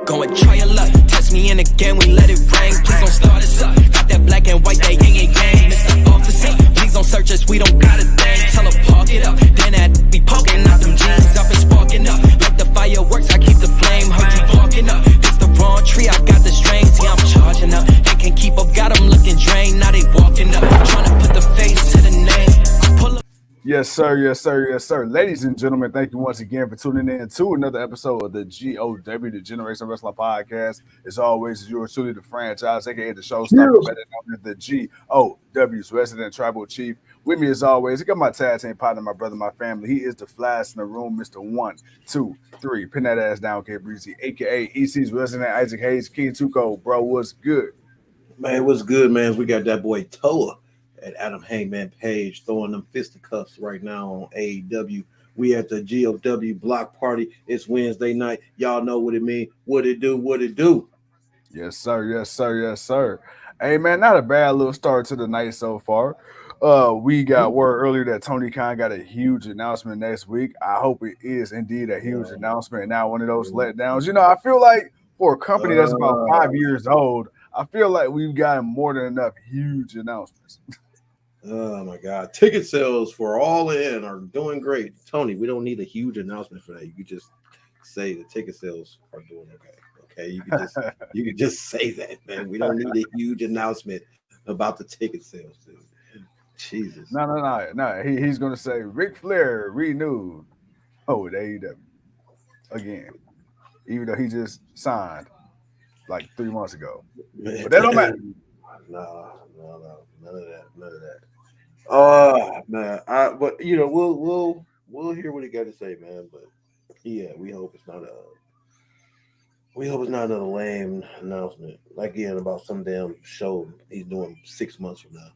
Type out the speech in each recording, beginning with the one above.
Go and try your luck. Test me in again, we let it rain. Please don't start us up. Got that black and white, that yang. Mr. Officer, please don't search us, we don't got a thing. Tell her park it up, then that be poking out them jeans. Up and sparking up, like the fireworks, I keep the flame. Heard you barking up, it's the wrong tree, I got the strings. Yeah, I'm charging up, they can't keep up, got them looking drained. Now they walking up, trying to put the face to the name. Pull up. Yes, sir. Yes, sir. Yes, sir. Ladies and gentlemen, thank you once again for tuning in to another episode of the GOW, the Generation Wrestling Podcast. As always, yours truly, the franchise, aka the showstopper, better known as the GOW's resident tribal chief. With me, as always, I got my tag team partner, my brother, my family. He is the flash in the room, Mr. 1, 2, 3. Pin that ass down, K Breezy, aka EC's resident Isaac Hayes, King Tuco. Bro, what's good? Man, what's good, man? We got that boy Toa at Adam Hangman Page throwing them fisticuffs right now on AEW. We at the GOW block party. It's Wednesday night. Y'all know what it mean. What it do, what it do. Yes, sir. Yes, sir. Yes, sir. Hey, man, not a bad little start to the night so far. We got word earlier that Tony Khan got a huge announcement next week. I hope it is indeed a huge announcement and not one of those letdowns. You know, I feel like for a company that's about 5 years old, I feel like we've gotten more than enough huge announcements. Oh, my God. Ticket sales for All In are doing great. Tony, we don't need a huge announcement for that. You could just say the ticket sales are doing okay. Okay, you can just say that, man. We don't need a huge announcement about the ticket sales, dude. Jesus. No. He's gonna say Ric Flair renewed. With AEW again, even though he just signed like 3 months ago. Man, but that don't matter. No, none of that. Oh man, but you know we'll hear what he got to say, man. But yeah, we hope it's not another lame announcement like again about some damn show he's doing 6 months from now.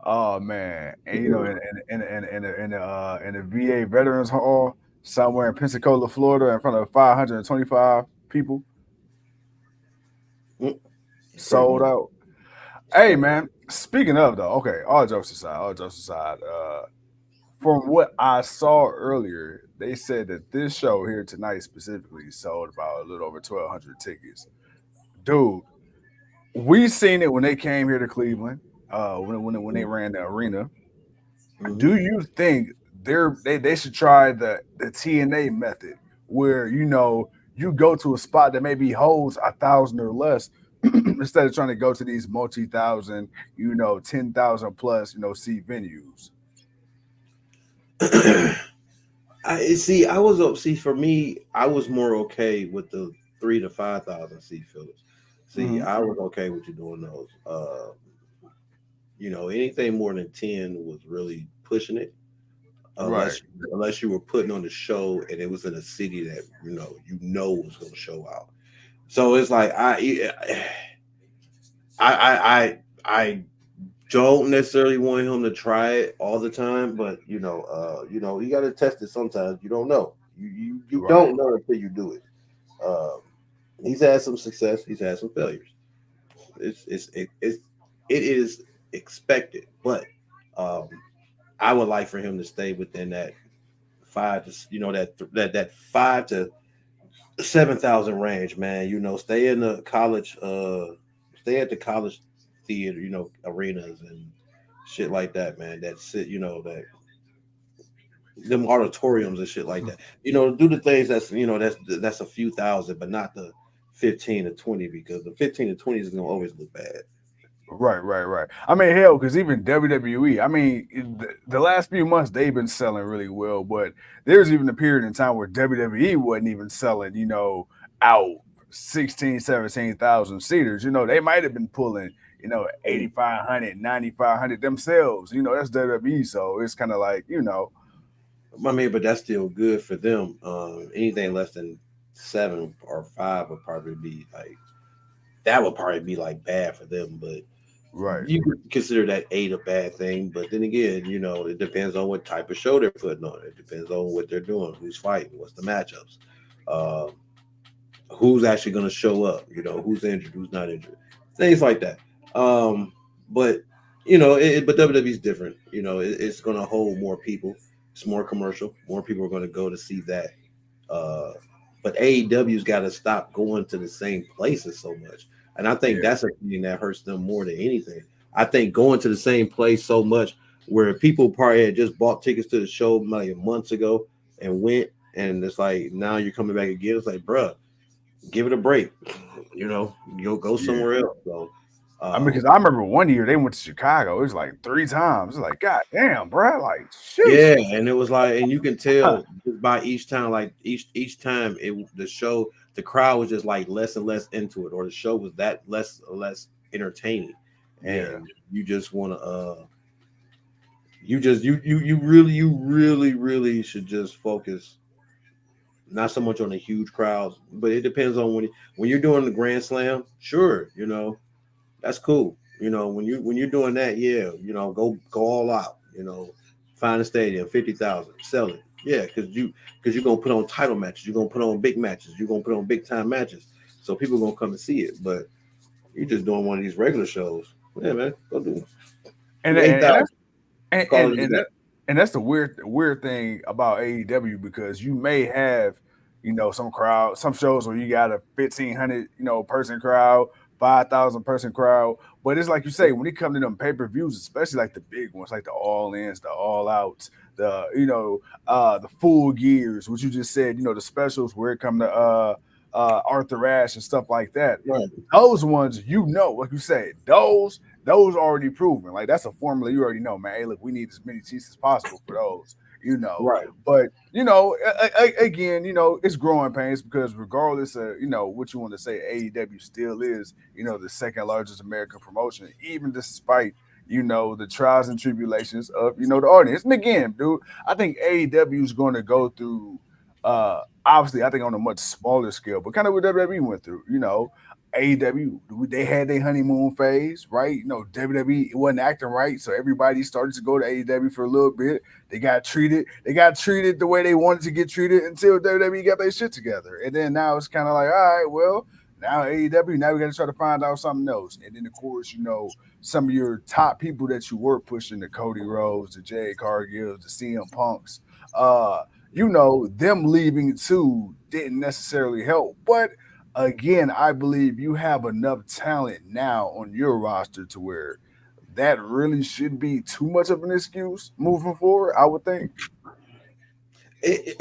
Oh man, and you know, in the VA Veterans Hall somewhere in Pensacola, Florida, in front of 525 people, sold out. Hey man, speaking of though, okay, all jokes aside, from what I saw earlier, they said that this show here tonight specifically sold about a little over 1,200 tickets. Dude, we seen it when they came here to Cleveland. When they ran the arena, do you think they should try the TNA method where you go to a spot that maybe holds 1,000 or less instead of trying to go to these multi-thousand, 10,000 plus, seat venues? For me, I was more okay with the 3,000 to 5,000 seat fillers. I was okay with you doing those. Anything more than 10 was really pushing it. Unless you were putting on the show and it was in a city that was going to show out. So it's like I don't necessarily want him to try it all the time, but you got to test it sometimes. You don't know. You don't know until you do it. He's had some success. He's had some failures. It is expected, but I would like for him to stay within that 5 to 7,000 range, man. Stay in the college, stay at the college theater, arenas and shit like that, man. That's it, that them auditoriums and shit like that. Do the things that's a few thousand, but not the 15 to 20 because the 15 to 20 is gonna always look bad. Right. I mean, hell, because even WWE, I mean, the last few months they've been selling really well, but there's even a period in time where WWE wasn't even selling, out 16, 17,000 seaters. They might have been pulling, 8,500, 9,500 themselves. That's WWE, so it's kind of like, I mean, but that's still good for them. Anything less than 7 or 5 would probably be like bad for them, but you could consider that 8 a bad thing. But then again, it depends on what type of show they're putting on. It depends on what they're doing, who's fighting, what's the matchups, who's actually going to show up, who's injured, who's not injured, things like that. But WWE's different. It's going to hold more people. It's more commercial. More people are going to go to see that. But but AEW's got to stop going to the same places so much. And I think Yeah, that's a thing that hurts them more than anything. I think going to the same place so much where people probably had just bought tickets to the show like months ago and went, and it's like now you're coming back again. It's like, bruh, give it a break. You'll go yeah. somewhere else. So, I mean, because um, I remember one year they went to Chicago. It was like 3 times. It's like, God damn, bro. Like, sheesh. yeah, and it was like, and you can tell just by each time, like each time the show, the crowd was just like less and less into it, or the show was that less entertaining, Yeah. and you just want to you really should just focus not so much on the huge crowds, but it depends on when you're doing the Grand Slam. Sure, that's cool. When you're doing that, yeah, go all out. Find a stadium, 50,000, sell it. Yeah, because you're gonna put on title matches, you're gonna put on big matches, you're gonna put on big time matches, so people are gonna come and see it. But you're just doing one of these regular shows. Yeah, man, go And, do eight and, and thousand. that's and, Call and, it a and, day. that, and that's the weird thing about AEW because you may have, some shows where you got a 1,500, person crowd, 5,000 person crowd. But it's like you say, when it comes to them pay-per-views, especially like the big ones, like the all-ins, the all-outs, the full gears, what you just said, the specials where it come to Arthur Ashe and stuff like that. Right, Those ones, like you said, those already proven. Like that's a formula you already know, man. Hey, look, we need as many seats as possible for those. right. But again, it's growing pains because regardless of what you want to say, AEW still is the second largest American promotion, even despite the trials and tribulations of the audience. And again, dude, I think AEW is going to go through. Obviously, I think on a much smaller scale, but kind of what WWE went through. AEW, they had their honeymoon phase, right? WWE wasn't acting right, so everybody started to go to AEW for a little bit. They got treated the way they wanted to get treated until WWE got their shit together. And then now it's kind of like, all right, well, now AEW, now we got to try to find out something else. And then of course, some of your top people that you were pushing, the Cody Rhodes, the Jay Cargills, the CM Punks, them leaving too didn't necessarily help, but again, I believe you have enough talent now on your roster to where that really should be too much of an excuse moving forward. I would think. It,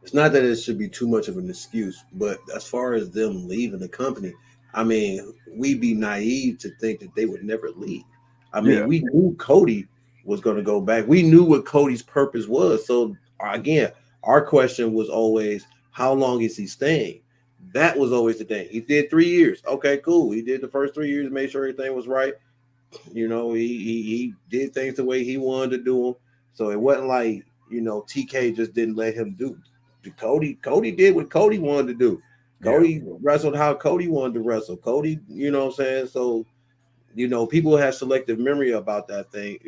it's not that it should be too much of an excuse, but as far as them leaving the company, I mean, we'd be naive to think that they would never leave. I mean, Yeah. we knew Cody was going to go back. We knew what Cody's purpose was. So again, our question was always, how long is he staying? That was always the thing. He did 3 years. Okay, cool. He did the first 3 years, made sure everything was right. He did things the way he wanted to do them. So it wasn't like TK just didn't let him do. Cody did what Cody wanted to do. Yeah. Cody wrestled how Cody wanted to wrestle. Cody, what I'm saying? So people have selective memory about that thing.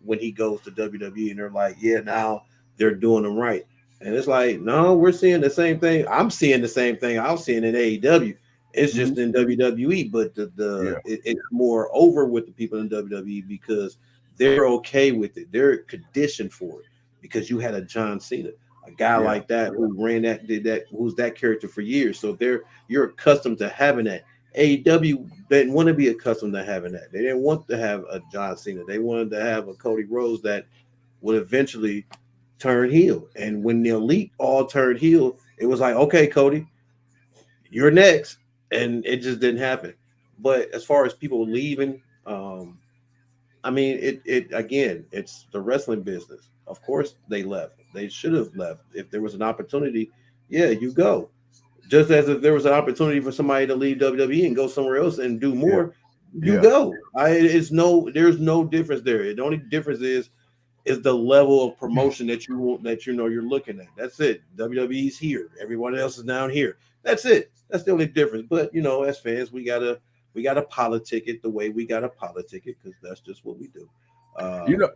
When he goes to WWE and they're like, yeah, now they're doing them right. And it's like, no, we're seeing the same thing. I'm seeing the same thing I'm seeing in AEW. It's Mhm. just in WWE, but Yeah. it's more over with the people in WWE because they're okay with it. They're conditioned for it because you had a John Cena, a guy Yeah. like that who ran that, did that, who's that character for years. So you're accustomed to having that. AEW didn't want to be accustomed to having that. They didn't want to have a John Cena. They wanted to have a Cody Rhodes that would eventually turn heel. And when the Elite all turned heel, it was like, okay, Cody, you're next. And it just didn't happen. But as far as people leaving, I mean, it again, it's the wrestling business. Of course, they left. They should have left. If there was an opportunity, yeah, you go. Just as if there was an opportunity for somebody to leave WWE and go somewhere else and do Yeah. more, you Yeah. go. There's no difference there. The only difference is the level of promotion that you're looking at. That's it. WWE's here. Everyone else is down here. That's it. That's the only difference. But as fans, we gotta politic it the way we gotta politic it because that's just what we do. You Uh, know,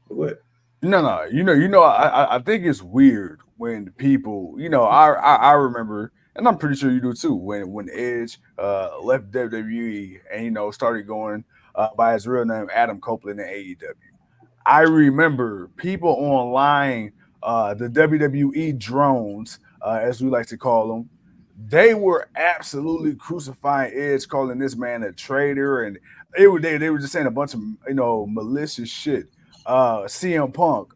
go ahead. no. I think it's weird when people, I remember, and I'm pretty sure you do too, when Edge left WWE and started going by his real name Adam Copeland in AEW. I remember people online the WWE drones, as we like to call them, they were absolutely crucifying Edge, calling this man a traitor, and they were just saying a bunch of malicious shit. CM Punk,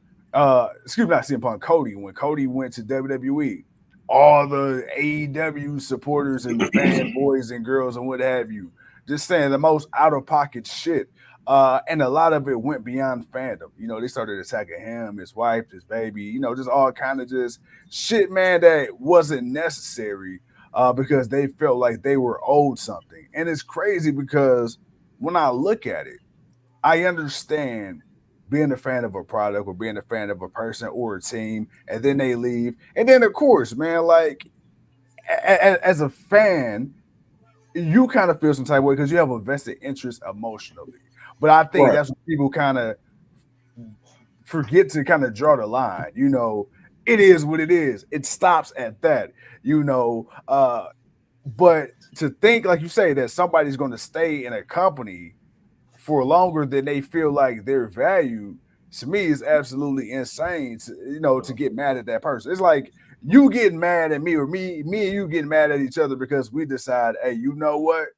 excuse me, not CM Punk, Cody. When Cody went to WWE, all the AEW supporters and fanboys and girls and what have you, just saying the most out of pocket shit. And a lot of it went beyond fandom. They started attacking him, his wife, his baby, just all kind of just shit, man, that wasn't necessary because they felt like they were owed something. And it's crazy because when I look at it, I understand being a fan of a product or being a fan of a person or a team, and then they leave. And then, of course, man, like as a fan, you kind of feel some type of way because you have a vested interest emotionally. But I think Right. that's what people kind of forget to kind of draw the line. It is what it is. It stops at that. But to think, like you say, that somebody's going to stay in a company for longer than they feel like they're valued, to me is absolutely insane. To get mad at that person. It's like you getting mad at me, or me and you getting mad at each other because we decide, hey, you know what?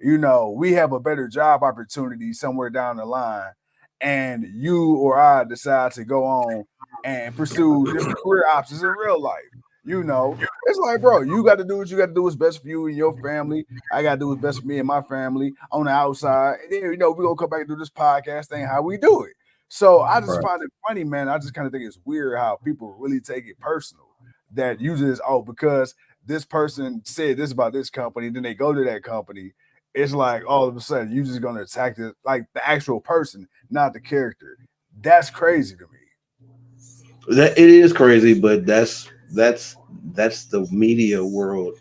We have a better job opportunity somewhere down the line, and you or I decide to go on and pursue different career options in real life. It's like, bro, you got to do what you got to do. What's best for you and your family. I got to do what's best for me and my family on the outside. And then, we're going to come back and do this podcast thing, how we do it. So I just find it funny, man. I just kind of think it's weird how people really take it personal that you just, because this person said this about this company, then they go to that company. It's like all of a sudden you just going to attack like the actual person, not the character. That's crazy to me. That it is crazy, but that's the media world.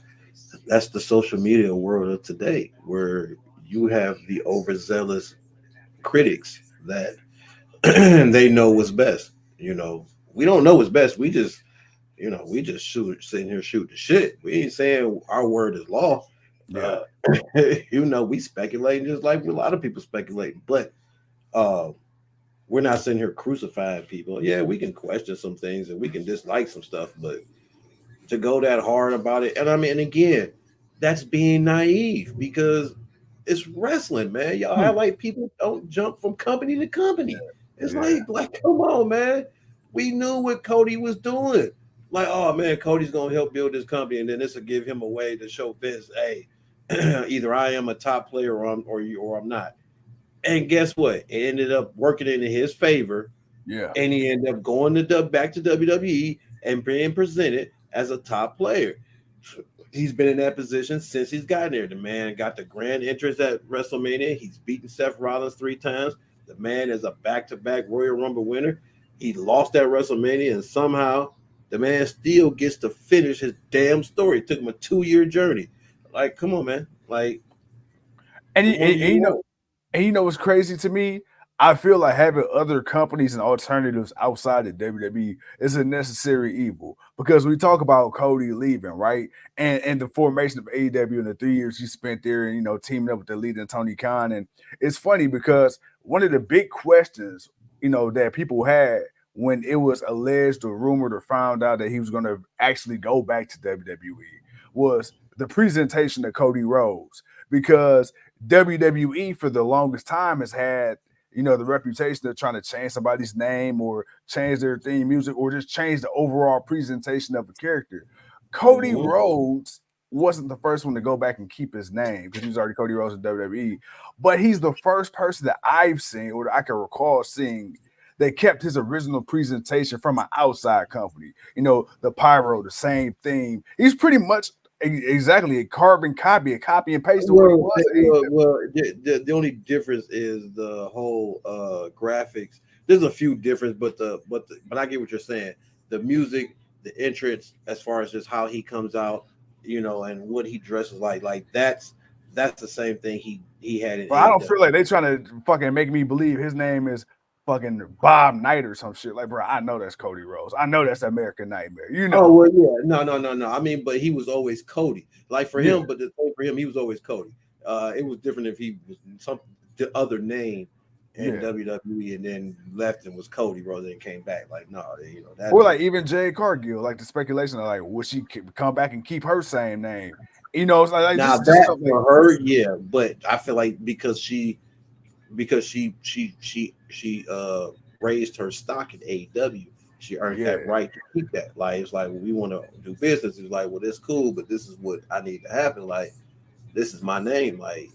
That's the social media world of today, where you have the overzealous critics that they know what's best. We don't know what's best. We just sitting here shooting the shit. We ain't saying our word is law. Yeah. We speculating just like a lot of people speculating, but we're not sitting here crucifying people. Yeah, we can question some things and we can dislike some stuff, but to go that hard about it, and I mean, and again, that's being naive because it's wrestling, man. Y'all act like people don't jump from company to company. It's like, come on, man. We knew what Cody was doing. Like, oh man, Cody's gonna help build this company, and then this will give him a way to show Vince, hey, either I am a top player or I'm not. And guess what? It ended up working in his favor. Yeah. And he ended up going back to WWE and being presented as a top player. He's been in that position since he's gotten there. The man got the grand entrance at WrestleMania. He's beaten Seth Rollins 3 times. The man is a back-to-back Royal Rumble winner. He lost at WrestleMania, and somehow the man still gets to finish his damn story. It took him a 2-year journey. Like, come on, man. Like, and what's crazy to me? I feel like having other companies and alternatives outside of WWE is a necessary evil because we talk about Cody leaving, right? And the formation of AEW and the 3 years he spent there and, teaming up with the leader Tony Khan. And it's funny because one of the big questions, that people had when it was alleged or rumored or found out that he was going to actually go back to WWE was the presentation of Cody Rhodes, because WWE for the longest time has had the reputation of trying to change somebody's name or change their theme music or just change the overall presentation of a character. Cody Rhodes wasn't the first one to go back and keep his name because he was already Cody Rhodes in WWE, but he's the first person that I've seen or that I can recall seeing that kept his original presentation from an outside company. The pyro, the same theme. He's pretty much exactly a carbon copy, a copy and paste of what he was. The only difference is the whole graphics. There's a few differences, but I get what you're saying. The music, the entrance, as far as just how he comes out, and what he dresses like that's the same thing he had in. But I don't feel like they trying to fucking make me believe his name is fucking Bob Knight or some shit. Like, bro, I know that's Cody Rhodes. I know that's American Nightmare. Oh well, yeah, no. I mean, but he was always Cody. Like for him, but the thing for him, he was always Cody. It was different if he was some other name in Yeah. WWE and then left and was Cody, bro, then came back. Like, no, you know, that Or like even Jade Cargill, like the speculation of like, will she come back and keep her same name? You know, it's like now just that stuff for like her, yeah, but I feel like because she raised her stock in AEW, she earned yeah, that right to keep that. Like it's like, well, we want to do business. It's like, well, that's cool, but this is what I need to happen. Like, this is my name. Like,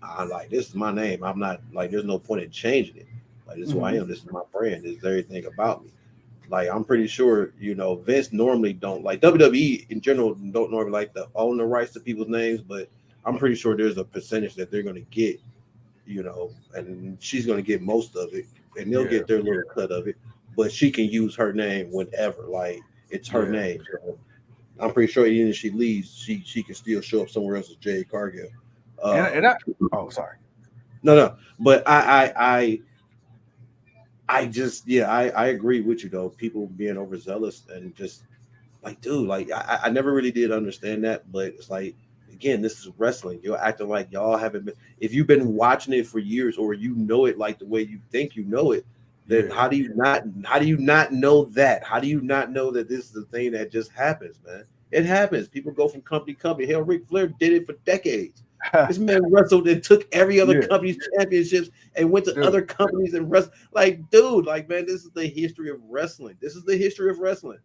I like this is my name. I'm not like there's no point in changing it. Like this is who I am. This is my brand. This is everything about me. Like I'm pretty sure, you know, Vince normally don't like WWE in general don't normally like to own the rights to people's names, but I'm pretty sure there's a percentage that they're gonna get, you know, and she's gonna get most of it, and they'll yeah, get their little cut of it. But she can use her name whenever, like it's her yeah. name. So I'm pretty sure even if she leaves, she can still show up somewhere else as Jade Cargill. And Um, oh sorry. no, but I just yeah, I agree with you though. People being overzealous and just like, dude, like I never really did understand that, but it's like again, this is wrestling. You're acting like y'all haven't been. If you've been watching it for years, or you know it like the way you think you know it, then Yeah. how do you not? How do you not know that? How do you not know that this is the thing that just happens, man? It happens. People go from company to company. Hell, Ric Flair did it for decades. This man wrestled and took every other Yeah, company's championships and went to dude. other companies and wrestled. Like, dude, like, man, this is the history of wrestling. This is the history of wrestling.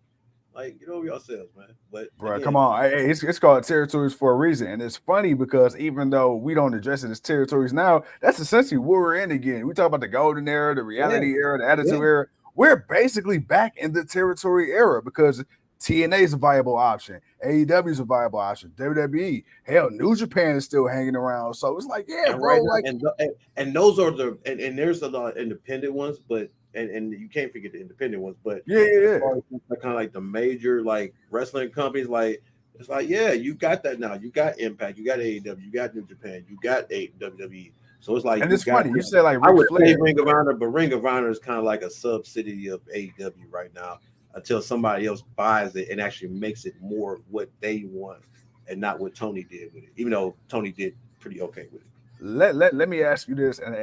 Like, get over yourselves, man. But Bro, come again, on. Hey, it's called territories for a reason. And it's funny because even though we don't address it as territories now, that's essentially what we're in again. We talk about the golden era, the yeah, reality era, the attitude yeah, era. We're basically back in the territory era because TNA is a viable option. AEW is a viable option. WWE, hell, New Japan is still hanging around. So it's like, yeah, and bro, right now, like, and those are and there's a lot of independent ones, but and you can't forget the independent ones. But yeah, yeah, as yeah. far as kind of like the major like wrestling companies, like it's like yeah, you got that now. You got Impact, you got AEW, you got New Japan, you got WWE. So it's like And you it's got funny. You that. said like I Ric would say Flair. Ring of Honor, but Ring of Honor is kind of like a subsidy of AEW right now until somebody else buys it and actually makes it more what they want and not what Tony did with it. Even though Tony did pretty okay with it. Let me ask you this, and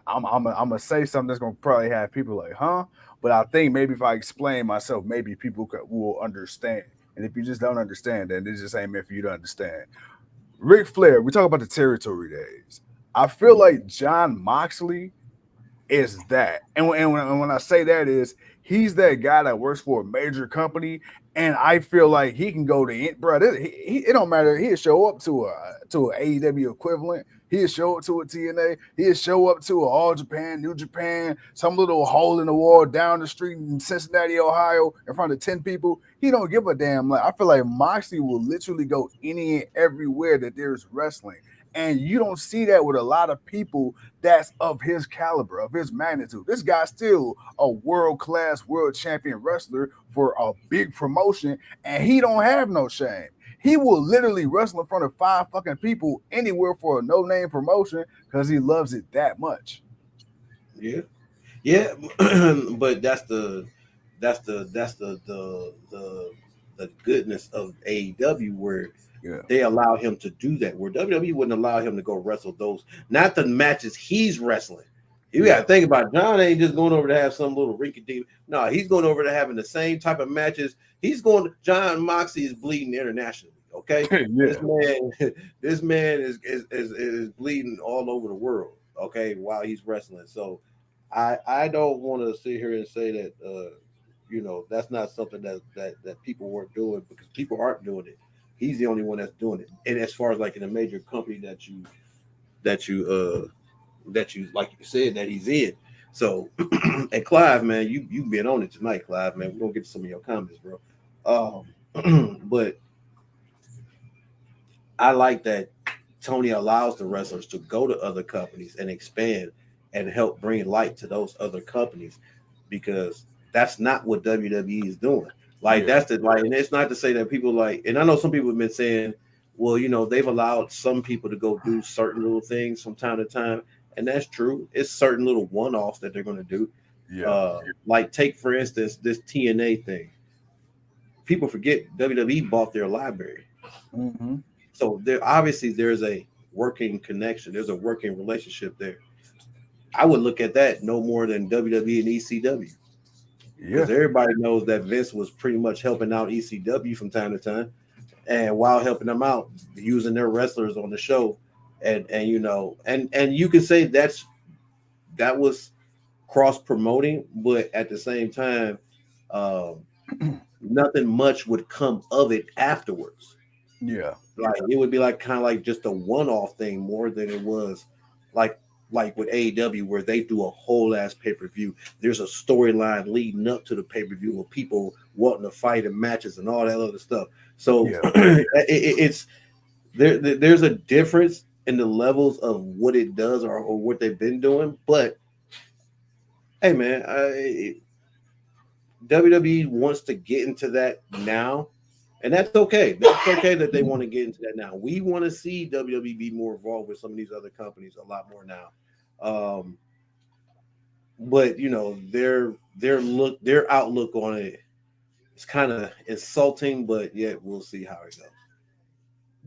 I'm gonna say something that's gonna probably have people like, huh? But I think maybe if I explain myself, maybe will understand. And if you just don't understand, then this just ain't meant for you to understand. Ric Flair, we talk about the territory days. I feel like John Moxley is that. And when I say that is he's that guy that works for a major company, and I feel like he can go to it, bro. It don't matter. He'll show up to an AEW equivalent. He'll show up to a TNA. He'll show up to a All Japan, New Japan, some little hole in the wall down the street in Cincinnati, Ohio, in front of 10 people. He don't give a damn. Like I feel like Moxley will literally go any and everywhere that there's wrestling. And you don't see that with a lot of people that's of his caliber, of his magnitude. This guy's still a world-class, world champion wrestler for a big promotion, and he don't have no shame. He will literally wrestle in front of 5 fucking people anywhere for a no-name promotion because he loves it that much. Yeah, yeah, but that's the goodness of AEW where Yeah. they allow him to do that. Where WWE wouldn't allow him to go wrestle those, not the matches he's wrestling. You got Yeah. to think about it. John ain't just going over to have some little rinky dink. No, he's going over to having the same type of matches. He's going. John Moxley is bleeding internationally. Okay, Yeah. this man is bleeding all over the world. Okay, while he's wrestling. So I don't want to sit here and say that that's not something that people weren't doing because people aren't doing it. He's the only one that's doing it. And as far as like in a major company that you like you said that he's in. So and Clive, man, you've been on it tonight, Clive, man. We're gonna get to some of your comments, bro. But I like that Tony allows the wrestlers to go to other companies and expand and help bring light to those other companies because that's not what WWE is doing. Like Yeah. that's the like, and it's not to say that people like, and I know some people have been saying, well, they've allowed some people to go do certain little things from time to time, and that's true. It's certain little one-offs that they're going to do. Yeah. Like take for instance this TNA thing. People forget WWE bought their library. Mm-hmm. So there's a working connection. There's a working relationship there. I would look at that no more than WWE and ECW Yeah, because everybody knows that Vince was pretty much helping out ECW from time to time, and while helping them out, using their wrestlers on the show, and you know, and you can say that was cross promoting, but at the same time, um, nothing much would come of it afterwards. yeah, Like it would be like kind of like just a one off thing more than it was like like with AEW where they do a whole ass pay per view. There's a storyline leading up to the pay per view of people wanting to fight and matches and all that other stuff. So yeah, it's there's a difference in the levels of what it does or what they've been doing. But hey, man, WWE wants to get into that now, and that's okay. That's okay that they want to get into that now. We want to see WWE be more involved with some of these other companies a lot more now. Um, but you know, their outlook on it is kind of insulting, but yet we'll see how it goes.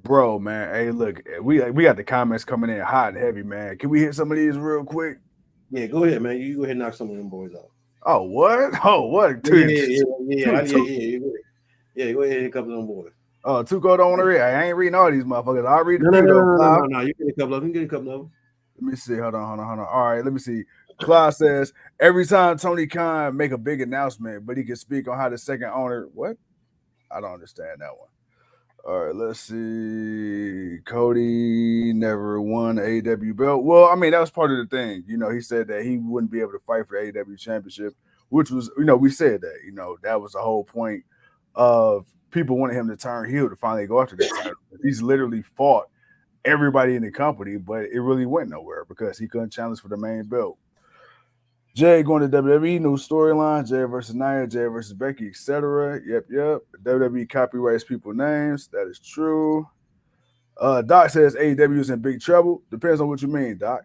bro, man. Hey, look, we got the comments coming in hot and heavy, man. Can we hit some of these real quick? Yeah, go ahead, man. You go ahead and knock some of them boys out. Oh, what? Oh, what? Yeah, yeah, yeah, yeah, yeah, Two, yeah. Yeah, go ahead and hit a couple of them boys. oh, Tuco don't want to read. I ain't reading all these motherfuckers. I'll read a No, no, few no, though. no, no, Clive. no, no. You get a couple of them. You get a couple of them. Let me see. Hold on. All right, let me see. Clive says every time Tony Khan make a big announcement, but he can speak on how the second owner. What? I don't understand that one. All right, let's see. Cody never won the AEW belt. Well, I mean, that was part of the thing. You know, he said that he wouldn't be able to fight for the AEW championship, which was, we said that. That was the whole point of people wanting him to turn heel to finally go after that title. He's literally fought everybody in the company, but it really went nowhere because he couldn't challenge for the main belt. Jay going to WWE, new storyline, Jay versus Nia, Jay versus Becky, etc. Yep. WWE copyrights people names. That is true. Doc says AEW is in big trouble. Depends on what you mean, Doc.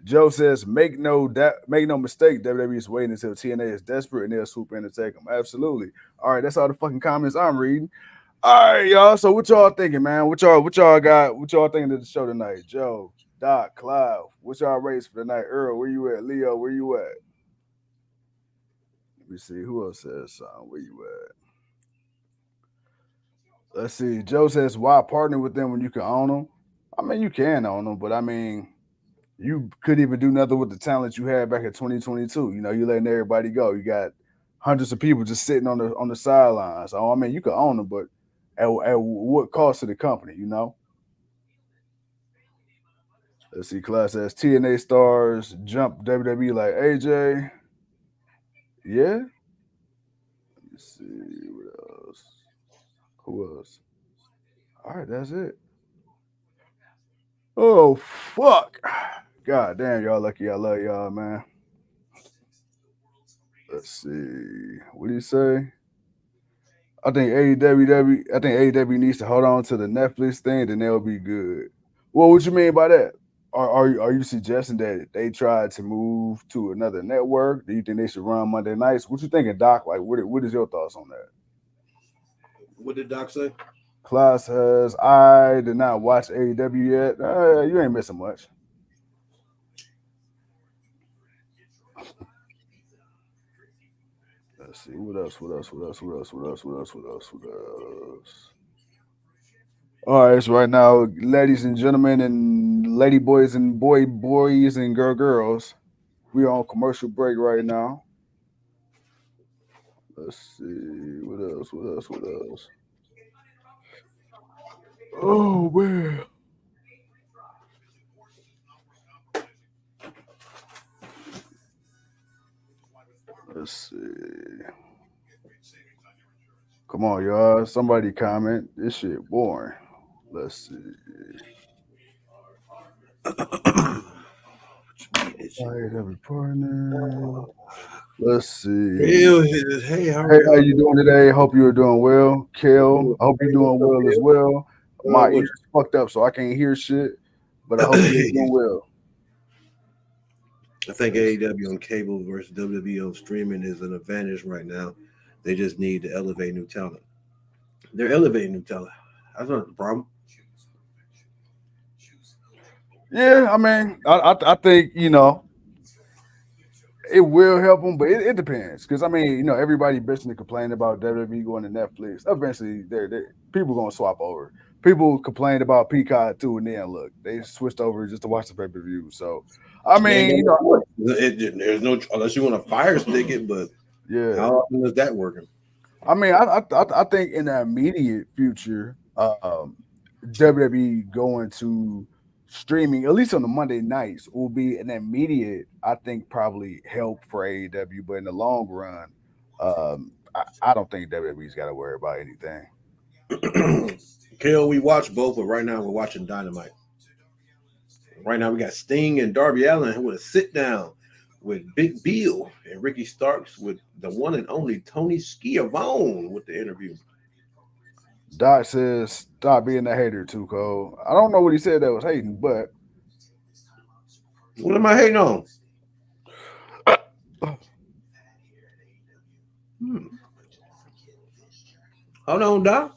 Joe says make no mistake, WWE is waiting until TNA is desperate and they'll swoop in and take them. Absolutely. All right, that's all the fucking comments I'm reading. All right, y'all. So what y'all thinking, man? What y'all got? What y'all thinking of the show tonight? Joe, Doc, Clive, what y'all race for tonight? Earl, where you at? Leo, where you at? Let me see. Who else says something? Where you at? Let's see. Joe says, why partner with them when you can own them? I mean, you can own them, but I mean, you could even do nothing with the talent you had back in 2022. You letting everybody go. You got hundreds of people just sitting on the sidelines. So I mean, you could own them, but at what cost to the company? Let's see. Class says TNA stars jump WWE like AJ. Yeah. Let me see what else. Who else? All right, that's it. Oh fuck! God damn, y'all lucky. I love y'all, man. Let's see. What do you say? I think AEW needs to hold on to the Netflix thing, then they'll be good. Well, what you mean by that? Are you suggesting that they tried to move to another network? Do you think they should run Monday nights? What you thinking, Doc? Like, what is your thoughts on that? What did Doc say? Class says I did not watch AEW yet. You ain't missing much. Let's see. What else? All right, so right now, ladies and gentlemen, and lady boys and boys and girls, we are on commercial break right now. Let's see. What else? Oh man. Let's see. Come on, y'all. Somebody comment. This shit boring. Let's see. I have a partner. Let's see. Hey, how are Hey, how you? you doing today? Hope you are doing well. Kel, I hope you're doing well as well. My ears fucked up, so I can't hear shit. But I hope you're doing well. I think AEW on cable versus WWE on streaming is an advantage right now. They just need to elevate new talent. They're elevating new talent. That's not the problem. Yeah, I mean, I think It will help them, but it depends. Because I mean, everybody bitching and complaining about WWE going to Netflix. Eventually, they're people gonna swap over. People complained about Peacock too, and then look, they switched over just to watch the pay per view. So, I They ain't mean, got no there's no unless you want to fire stick it, but yeah. how often is that working? I mean, I think in the immediate future, WWE going to streaming, at least on the Monday nights, will be an immediate, I think, probably help for AEW. But in the long run, I don't think WWE's got to worry about anything. Kale, we watch both, but right now we're watching Dynamite. Right now we got Sting and Darby Allin with a sit down with Big Bill and Ricky Starks with the one and only Tony Schiavone with the interview. Doc says, stop being a hater, too, Cole. I don't know what he said that was hating, but What am I hating on? Hold on, Doc.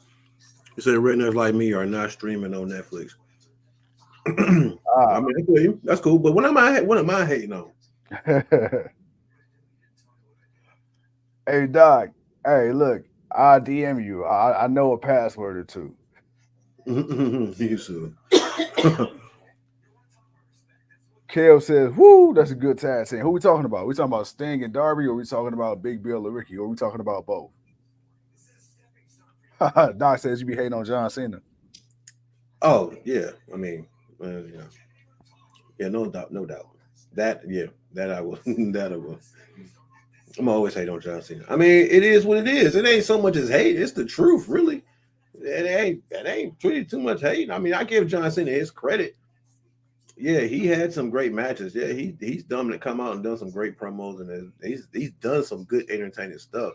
You said rednecks like me are not streaming on Netflix. I mean, I feel you. That's cool. But what am I hating on? Hey, Doc. Hey, look, I DM you. I know a password or two. You should. Kale says, whoo, that's a good tag team. Who we talking about? We talking about Sting and Darby, or we talking about Big Bill and Ricky, or we talking about both? Doc says you be hating on John Cena. Oh yeah, I mean, yeah, no doubt, no doubt. That that I will, that I will. I'm always hate on John Cena. I mean, it is what it is. It ain't so much as hate; it's the truth, really. It ain't treated too much hate. I mean, I give John Cena his credit. Yeah, he had some great matches. Yeah, he's done to come out and done some great promos, and he's done some good entertaining stuff.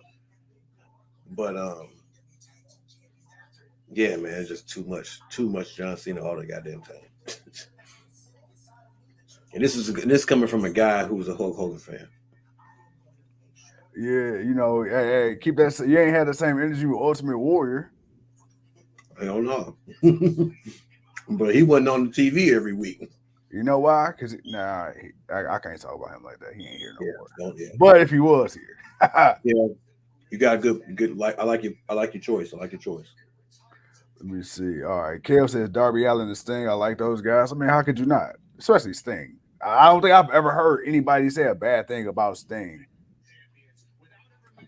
But yeah, man, it's just too much John Cena all the goddamn time. And this coming from a guy who was a Hulk Hogan fan. Yeah, hey, keep that. You ain't had the same energy with Ultimate Warrior. I don't know, but he wasn't on the TV every week. You know why? Because I can't talk about him like that. He ain't here no more. Yeah. But if he was here, Yeah, you got good. Like I like you. I like your choice. I like your choice. let me see. All right, Kale says Darby Allin and Sting. I like those guys. I mean, how could you not? Especially Sting. I don't think I've ever heard anybody say a bad thing about Sting.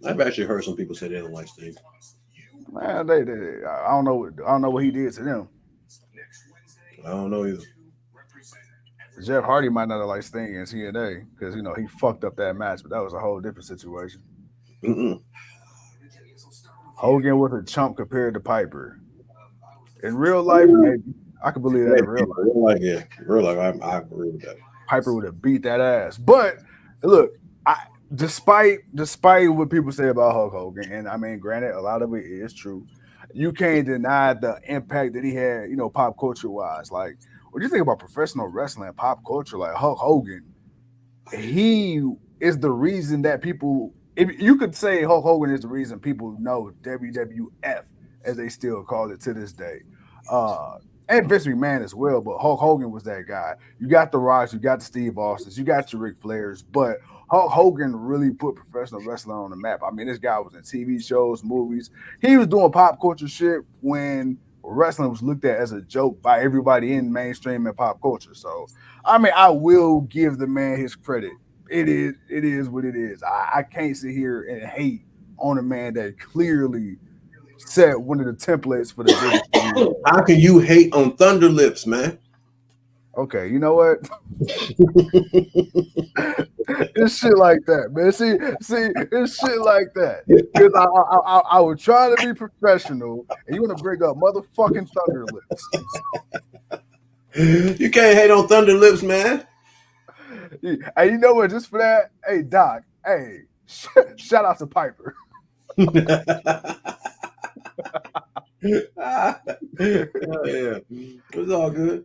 I've actually heard some people say they don't like Sting. Man, I don't know. I don't know what he did to them. I don't know either. Jeff Hardy might not have liked Sting in TNA because he fucked up that match, but that was a whole different situation. Mm-mm. Hogan was a chump compared to Piper. In real life, maybe I could believe that in real life. Real life, I agree with that. Piper would have beat that ass. But look, despite what people say about Hulk Hogan, and I mean, granted, a lot of it is true. You can't deny the impact that he had, pop culture wise. Like, when you think about professional wrestling, pop culture, like Hulk Hogan, he is the reason that people. If you could say Hulk Hogan is the reason people know WWF, as they still call it to this day. And Vince McMahon as well, but Hulk Hogan was that guy. You got the Rocks, you got the Steve Austins, you got your Ric Flairs, but Hulk Hogan really put professional wrestling on the map. I mean, this guy was in TV shows, movies. He was doing pop culture shit when wrestling was looked at as a joke by everybody in mainstream and pop culture. So, I mean, I will give the man his credit. It is what it is. I can't sit here and hate on a man that clearly set one of the templates for the business. How can you hate on Thunder Lips, man? Okay, you know what? It's shit like that, man. See, it's shit like that. Because I was trying to be professional, and you want to bring up motherfucking Thunder Lips. You can't hate on Thunder Lips, man. Hey, you know what? Just for that, hey Doc, hey, shout out to Piper. Yeah, it's all good.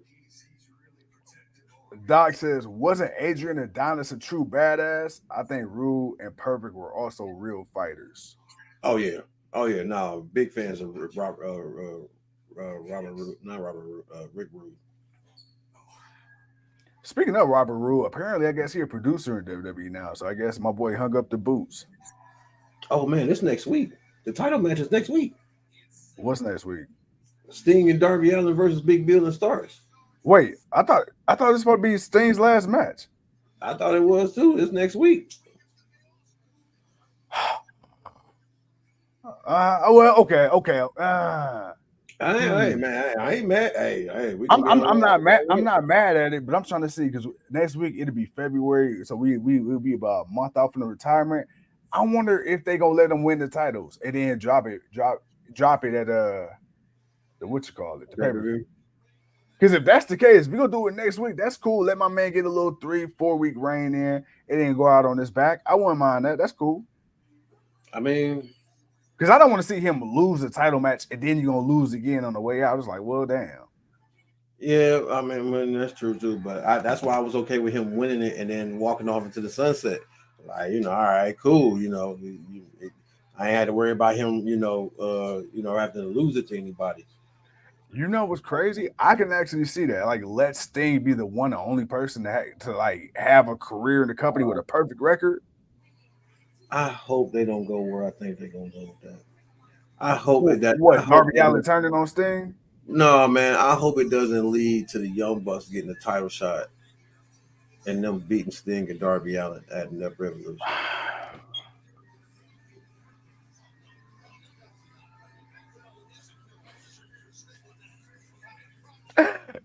Doc says, wasn't Adrian Adonis a true badass? I think Rude and Perfect were also real fighters. Oh yeah. No, big fans of Robert Root, not Robert Root, Rick Rude. Speaking of Robert Roode, apparently I guess he's a producer in WWE now. So I guess my boy hung up the boots. Oh man, this next week. The title match is next week. What's next week? Sting and Darby Allin versus Big Bill and Stars. Wait, I thought this was supposed to be Sting's last match. I thought it was too. It's next week. Well, okay. Hey man, I ain't mad. Hey, we I'm can I'm, get I'm not mad. on. I'm not mad at it, but I'm trying to see because next week it'll be February, so we'll be about a month off from the retirement. I wonder if they gonna let them win the titles and then drop it at the what you call it, the pay-per-view. Because if that's the case, we're gonna do it next week. That's cool. Let my man get a little 3-4 week reign in and then go out on his back. I wouldn't mind that. That's cool. I mean, because I don't want to see him lose a title match and then you're gonna lose again on the way out. I was like, well, damn. yeah, I mean that's true too. But that's why I was okay with him winning it and then walking off into the sunset. Like, all right, cool. I ain't had to worry about him. Having to lose it to anybody. You know what's crazy? I can actually see that. Like, let Sting be the only person to have a career in the company with a perfect record. I hope they don't go where I think they're gonna go with that. I hope that what Darby Allin turning on Sting. No, man. I hope it doesn't lead to the Young Bucks getting a title shot and them beating Sting and Darby Allin at Never Revolution.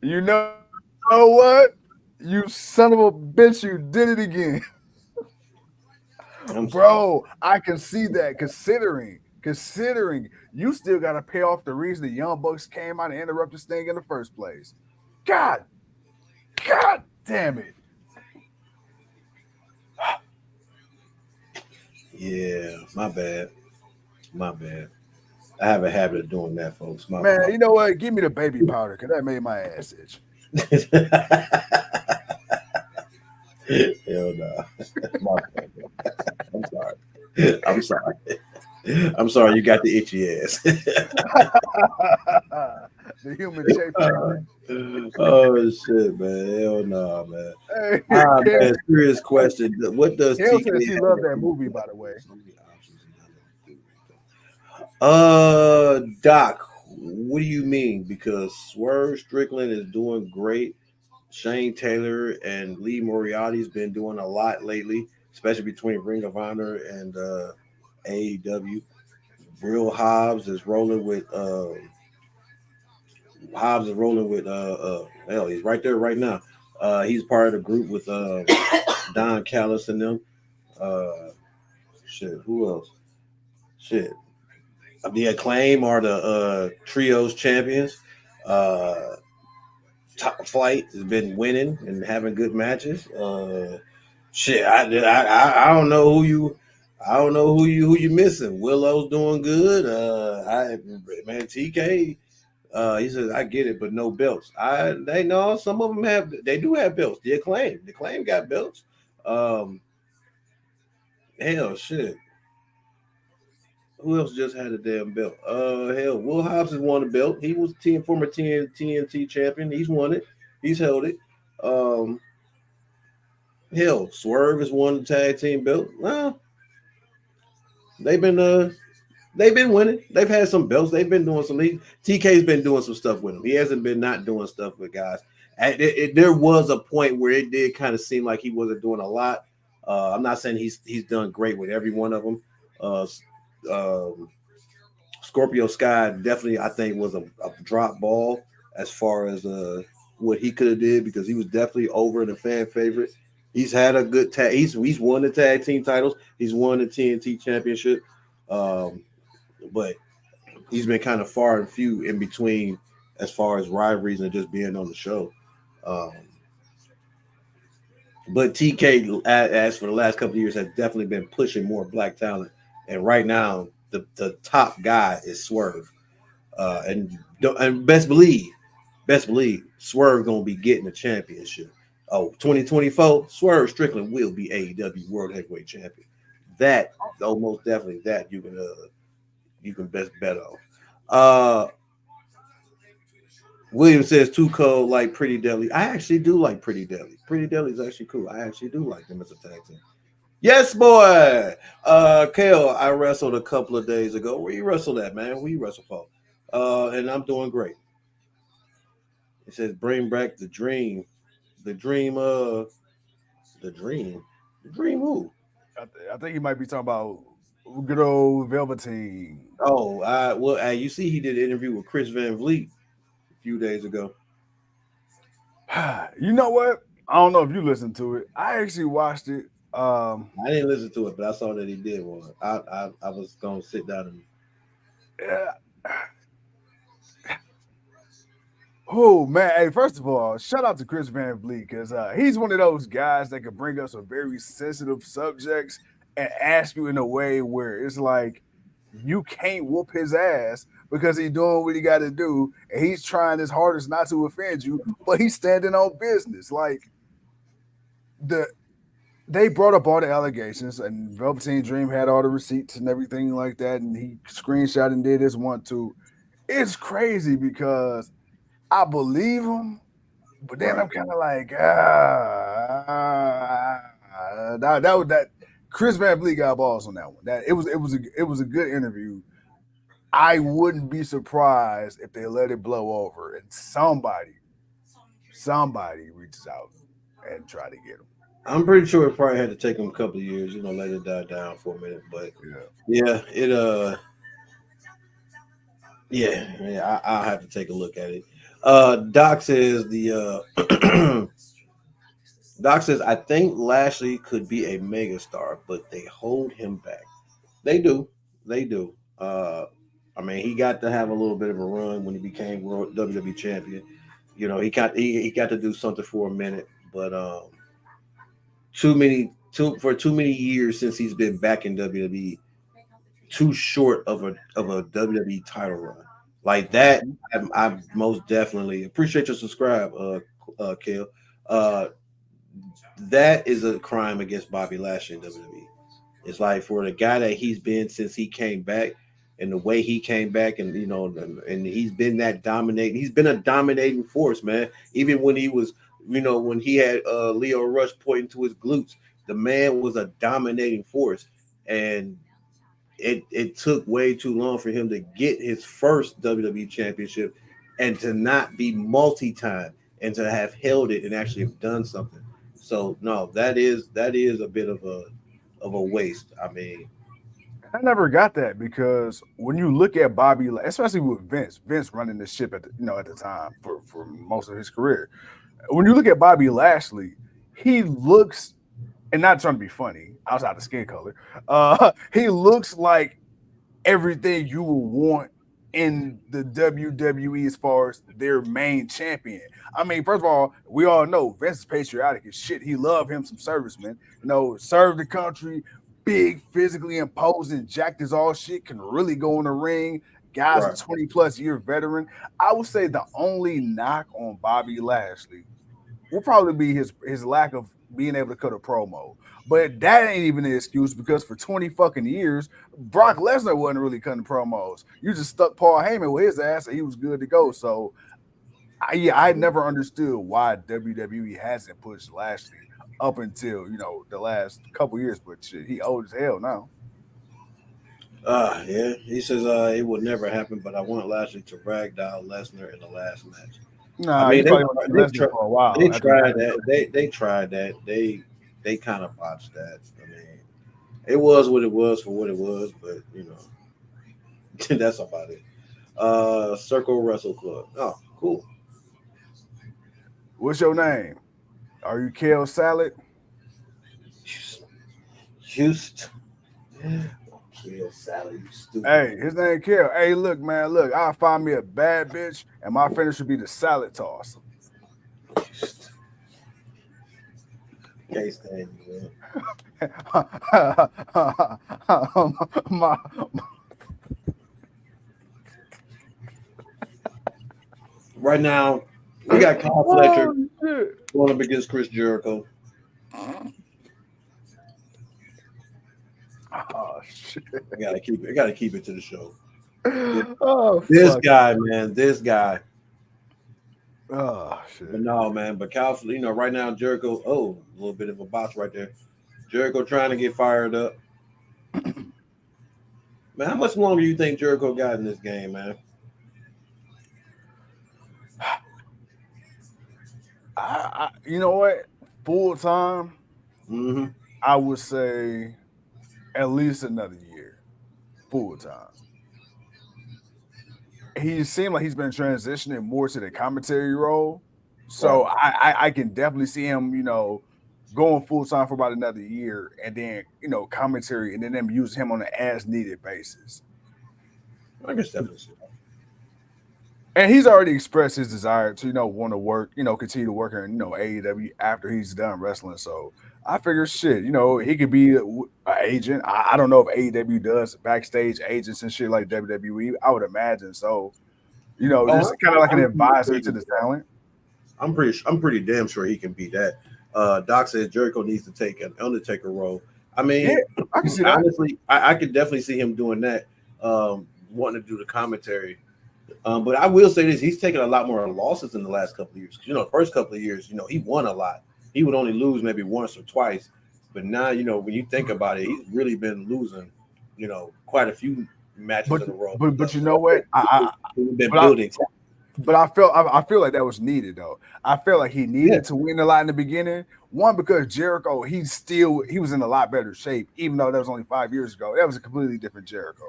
You know what? You son of a bitch, you did it again. Bro, I can see that considering you still got to pay off the reason the Young Bucks came out and interrupted Sting in the first place. God damn it. Yeah, my bad. I have a habit of doing that, folks. Man, you know what? Give me the baby powder because that made my ass itch. Hell no. I'm sorry. I'm sorry you got the itchy ass. The human shape. Oh shit, man. Hell no, man. Hey, man, serious question. What does Hell says he loved that movie, by the way. Doc, what do you mean? Because Swerve Strickland is doing great. Shane Taylor and Lee Moriarty's been doing a lot lately, especially between Ring of Honor and AEW. Real Hobbs is rolling with hell, he's right there right now. He's part of the group with Don Callis and them. Who else? The Acclaim are the trios champions. Top Flight has been winning and having good matches. I don't know who you missing. Willow's doing good. TK. He says, I get it, but no belts. They know some of them do have belts. The Acclaim got belts. Hell, shit. Who else just had a damn belt? Will Hobbs has won a belt. He was former TNT champion. He's won it. He's held it. Swerve has won the tag team belt. Well, they've been winning. They've had some belts. They've been doing some. TK's been doing some stuff with them. He hasn't been not doing stuff with guys. There was a point where it did kind of seem like he wasn't doing a lot. I'm not saying he's done great with every one of them. Scorpio Sky definitely, I think, was a drop ball as far as what he could have did, because he was definitely over and a fan favorite. He's had a good tag. He's won the tag team titles. He's won the TNT championship, but he's been kind of far and few in between as far as rivalries and just being on the show. But TK, as for the last couple of years, has definitely been pushing more black talent. And right now, the top guy is Swerve. And best believe, Swerve gonna be getting a championship. 2024, Swerve Strickland will be AEW World Heavyweight Champion. That, most definitely, that you can best bet on. William says too cold like Pretty Deadly. I actually do like Pretty Deadly. Pretty Deadly is actually cool. I actually do like them as a tag team. Yes, boy. Kale, I wrestled a couple of days ago. Where you wrestle at, man? Where you wrestle for? And I'm doing great. It says bring back the dream. The dream the dream. The dream who? I think you might be talking about good old Velveteen. Oh, you see he did an interview with Chris Van Vliet a few days ago. You know what? I don't know if you listened to it. I actually watched it. I didn't listen to it, but I saw that he did one. I was gonna sit down and Yeah. Oh man! Hey, first of all, shout out to Chris Van Vliet because he's one of those guys that can bring up some very sensitive subjects and ask you in a way where it's like you can't whoop his ass because he's doing what he got to do and he's trying his hardest not to offend you, but he's standing on business. Like the they brought up all the allegations and Velveteen Dream had all the receipts and everything like that, and he screenshot and did this one too. It's crazy because I believe him, but then right. I'm kind of like, that was that. Chris Van Vliet got balls on that one. That it was a good interview. I wouldn't be surprised if they let it blow over and somebody reaches out and try to get him. I'm pretty sure it probably had to take him a couple of years, let it die down for a minute. But Yeah. yeah, I'll have to take a look at it. Doc says Doc says I think Lashley could be a megastar, but they hold him back. They do, they do. I mean, he got to have a little bit of a run when he became World WWE champion. He got to do something for a minute, but too many years since he's been back in WWE, too short of a WWE title run like that. Mm-hmm. I most definitely appreciate your subscribe, Kale. Uh, that is a crime against Bobby Lashley in WWE. It's like for the guy that he's been since he came back, and the way he came back, and and he's been that dominating. He's been a dominating force, man. Even when he was, when he had Leo Rush pointing to his glutes, the man was a dominating force, and it took way too long for him to get his first WWE championship and to not be multi-time and to have held it and actually have done something. So no, that is a bit of a waste. I mean, I never got that because when you look at Bobby, especially with Vince running the ship at at the time for most of his career. When you look at Bobby Lashley, he looks, and not trying to be funny outside the skin color, he looks like everything you will want in the WWE as far as their main champion. I mean, first of all, we all know Vince is patriotic as shit. He love him some servicemen. Serve the country, big, physically imposing, jacked as all shit, can really go in the ring. Guy's a right. 20 plus year veteran. I would say the only knock on Bobby Lashley will probably be his lack of being able to cut a promo. But that ain't even an excuse because for 20 fucking years, Brock Lesnar wasn't really cutting promos. You just stuck Paul Heyman with his ass and he was good to go. So I never understood why WWE hasn't pushed Lashley up until the last couple years, but shit, he old as hell now. Yeah. He says it would never happen, but I want Lashley to ragdoll Lesnar in the last match. I Nah, mean, he probably went to they Lesnar tried for a while. they After tried that. They tried that. They kind of botched that. I mean, it was what it was for what it was, but that's about it. Circle Wrestle Club. Oh, cool. What's your name? Are you Kale Salad? Houston. Kill Sally, you stupid. Hey, his name Kale. Hey, look, man, look, I'll find me a bad bitch, and my finish would be the salad toss. Can't stand you, man. my, Right now, we got Kyle Fletcher shit. going up against Chris Jericho. Oh shit. I gotta keep it to the show. Oh This fuck. guy, man, this guy. Oh But shit. no, man. But Cal, right now Jericho. Oh, a little bit of a box right there. Jericho trying to get fired up. Man, how much longer do you think Jericho got in this game, man? You know what? Full time, Mm-hmm. I would say at least another year. Full time. He seemed like he's been transitioning more to the commentary role. Right. So I can definitely see him, going full time for about another year and then, commentary and then them using him on an as needed basis. I guess definitely. And he's already expressed his desire to, want to work, continue to work in, AEW after he's done wrestling. So I figure shit, he could be an agent. I don't know if AEW does backstage agents and shit like WWE. I would imagine so. Oh, Just kind of like an I'm pretty sure advisor he to can the do that. talent. I'm pretty damn sure he can beat that. Doc says Jericho needs to take an Undertaker role. I Yeah, mean, I can see that. honestly, I could definitely see him doing that, wanting to do the commentary. But I will say this: he's taken a lot more losses in the last couple of years. The first couple of years, he won a lot. He would only lose maybe once or twice. But now, when you think about it, he's really been losing, quite a few matches But in a row. but you know what? We've been But I building. but I feel like that was needed though. I feel like he Yeah, needed to win a lot in the beginning. One because Jericho, he was in a lot better shape, even though that was only 5 years ago. That was a completely different Jericho.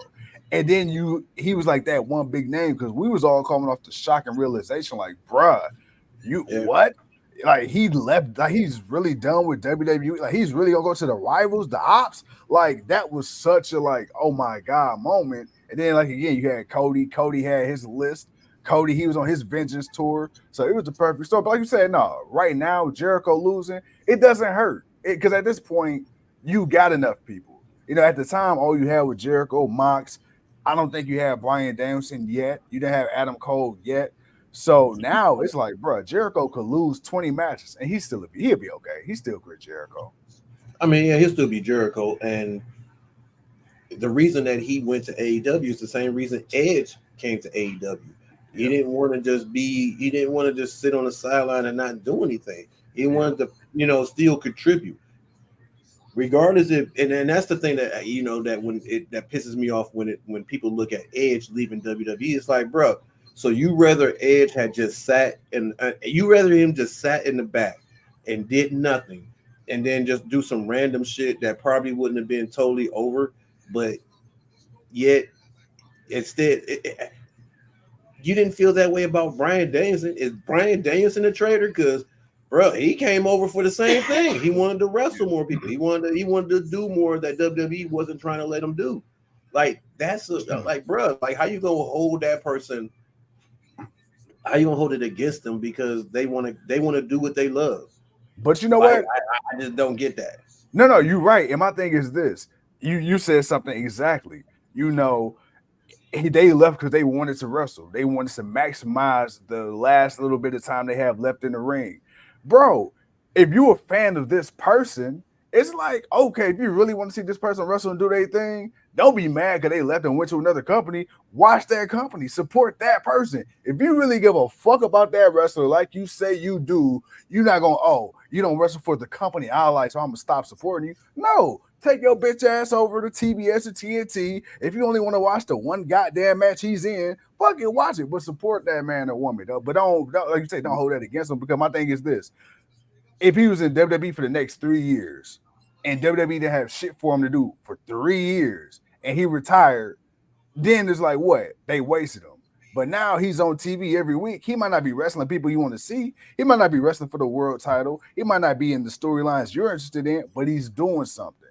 And then he was like that one big name because we was all coming off the shock and realization, like, bruh, you yeah. what? Like he left, like he's really done with WWE. Like he's really gonna go to the rivals, the ops. Like that was such a like, oh my god moment. And then like again, you had Cody. Cody had his list. Cody, he was on his vengeance tour. So it was the perfect story. But like you said, no, right now, Jericho losing, it doesn't hurt. Because at this point, you got enough people. At the time, all you had was Jericho, Mox. I don't think you had Brian Danielson yet. You didn't have Adam Cole yet. So now it's like, bro, Jericho could lose 20 matches and he'll be okay. He's still great, Jericho. I mean, yeah, he'll still be Jericho, and the reason that he went to AEW is the same reason Edge came to AEW. He Yep. didn't want to just be. He didn't want to just sit on the sideline and not do anything. He Yep. wanted to, still contribute, regardless if. And that's the thing that that that pisses me off when people look at Edge leaving WWE. It's like, bro, so you rather Edge had just sat and you rather him just sat in the back and did nothing, and then just do some random shit that probably wouldn't have been totally over, but yet instead you didn't feel that way about Brian Danielson. Is Brian Danielson a traitor? Because bro, he came over for the same thing. He wanted to wrestle more people. He wanted to do more that WWE wasn't trying to let him do. Like like bro, like how you gonna hold that person? How you gonna hold it against them because they want to do what they love? But you know Like what? I just don't get that. No, you're right. And my thing is this. You said something exactly. You know, they left because they wanted to wrestle. They wanted to maximize the last little bit of time they have left in the ring. Bro, if you're a fan of this person, it's like, okay, if you really want to see this person wrestle and do their thing, don't be mad because they left and went to another company. Watch that company, support that person. If you really give a fuck about that wrestler like you say you do, you're not going, oh, you don't wrestle for the company I like, so I'm going to stop supporting you. No, take your bitch ass over to TBS or TNT. If you only want to watch the one goddamn match he's in, fucking watch it, but support that man or woman, though. But don't like you say, don't hold that against him because my thing is this: if he was in WWE for the next 3 years and WWE didn't have shit for him to do for 3 years and he retired, then it's like what? They wasted him. But now he's on TV every week. He might not be wrestling people you want to see. He might not be wrestling for the world title. He might not be in the storylines you're interested in, but he's doing something.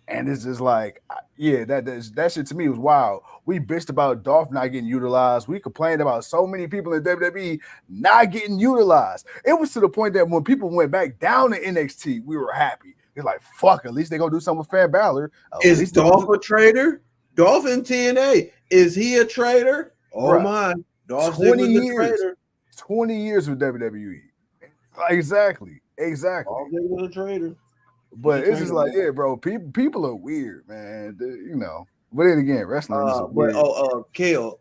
And it's just like, yeah, that shit to me was wild. We bitched about Dolph not getting utilized. We complained about so many people in WWE not getting utilized. It was to the point that when people went back down to NXT, we were happy. It's like, fuck, at least they're going to do something with Finn Balor. At Is least Dolph a traitor? Dolph in TNA. Is he a traitor? Oh bruh, my. Dolph 20 Ziggler's a years. traitor. 20 years with WWE. Exactly. Dolph Ziggler's a traitor. He's But a it's just traitor, like, man. yeah, bro, people are weird, man. But then again, wrestling is a But weird. Kale,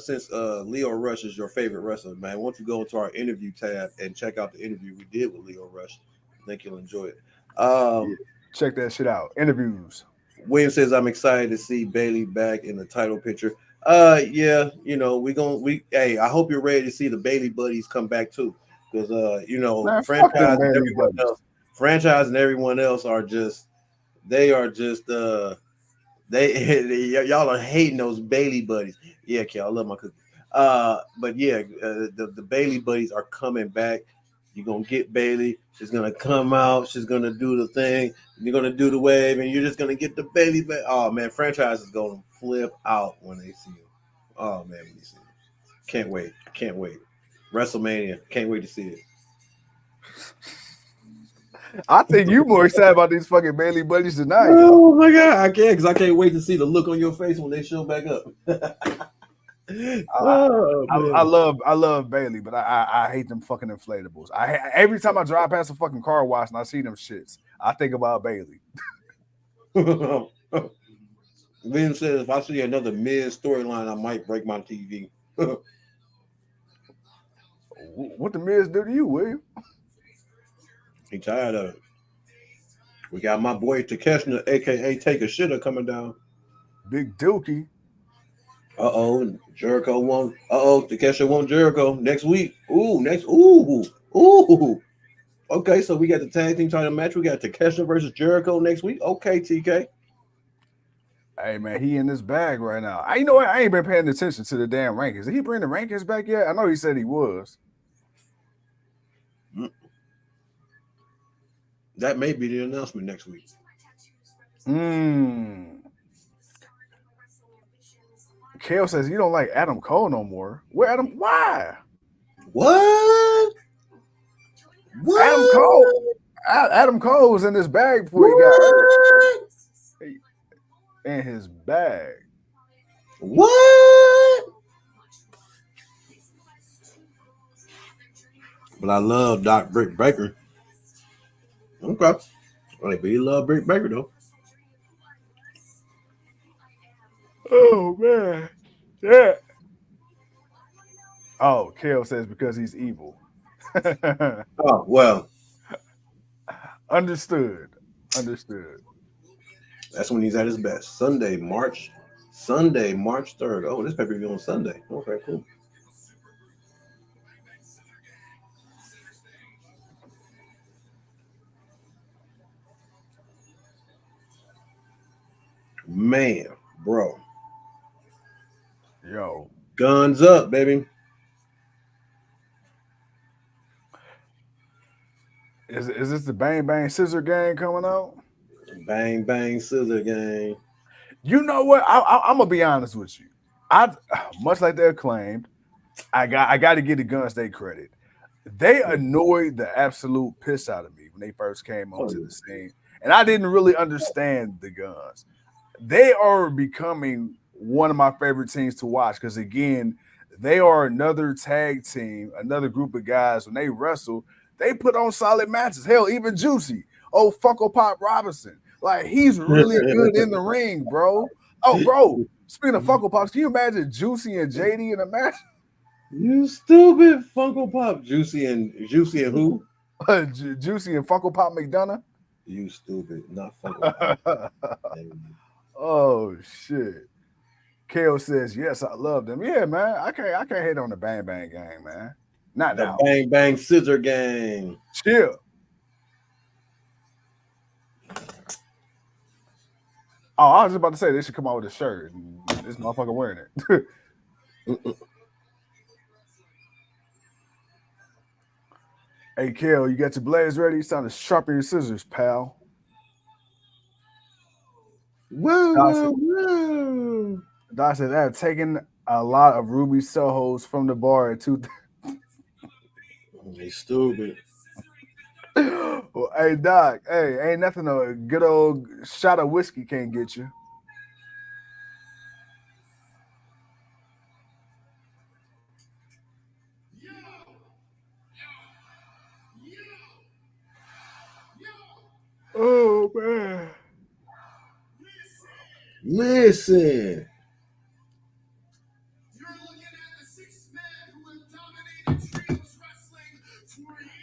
since Leo Rush is your favorite wrestler, man, why don't you go into our interview tab and check out the interview we did with Leo Rush? I think you'll enjoy it. Yeah, check that shit out. Interviews. William says I'm excited to see Bailey back in the title picture. Yeah, we hey, I hope you're ready to see the Bailey buddies come back too. Because Man, fuck them Bailey buddies. franchise and everyone else are just they are just y'all are hating those Bailey buddies. Yeah, Kel, I love my cookies. But yeah, the Bailey buddies are coming back. You're gonna get Bailey. She's gonna come out. She's gonna do the thing. You're gonna do the wave, and you're just gonna get the Bailey back. Oh man, franchise is gonna flip out when they see him. Oh man, when they see him. Can't wait. Can't wait. WrestleMania. Can't wait to see it. I think you more excited about these fucking Bailey buddies tonight. Oh my god, I can't because I can't wait to see the look on your face when they show back up. I love Bailey, but I hate them fucking inflatables. Every time I drive past a fucking car wash and I see them shits, I think about Bailey. William says if I see another Miz storyline, I might break my TV. What the Miz do to you, William? He tired of it. We got my boy Takeshna, aka Take a Shitter, coming down. Big Dookie. Jericho won. Takeshna won Jericho next week. Ooh. Okay, so we got the tag team title match. We got Takeshna versus Jericho next week. Okay, TK. Hey man, he in this bag right now. You know what? I ain't been paying attention to the damn rankings. Did he bring the rankings back yet? I know he said he was. That may be the announcement next week. Kale says you don't like Adam Cole no more. Where Adam? Why? What? Adam Cole was in this bag before he got hurt. In his bag. What? But I love Doc Britt Baker. Okay. But you love Britt Baker though. Oh man. Yeah. Oh, Kale says because he's evil. Oh, well. Understood. That's when he's at his best. Sunday, March 3rd. Oh, this pay-per-view on Sunday. Okay, cool. Man, bro. Yo. Guns up, baby. Is this the Bang Bang Scissor Gang coming out? Bang Bang Scissor Gang. You know what? I'm gonna be honest with you. I much like they acclaimed, I got to give the Gun State credit. They annoyed the absolute piss out of me when they first came onto the scene, and I didn't really understand the Guns. They are becoming one of my favorite teams to watch because again, they are another tag team, another group of guys. When they wrestle, they put on solid matches. Hell, even Juicy. Oh, Funko Pop Robinson. Like, he's really good in the ring, bro. Oh, bro, speaking of Funko Pops, can you imagine Juicy and JD in a match? You stupid Funko Pop. Juicy and who? Juicy and Funko Pop McDonough? You stupid. Not Funko Pop. Oh, shit. Kale says, yes, I love them. Yeah, man. I can't hate on the Bang Bang Gang, man. Not the now. Bang Bang Scissor Gang. Chill. Oh, I was just about to say they should come out with a shirt. And this motherfucker wearing it. Hey, Kale, you got your blades ready? It's time to sharpen your scissors, pal. Woo! Doc said, I have taken a lot of Ruby Sohos from the bar at 2. They stupid. Well, hey, Doc, hey, ain't nothing a good old shot of whiskey can't get you. Oh, man. Listen.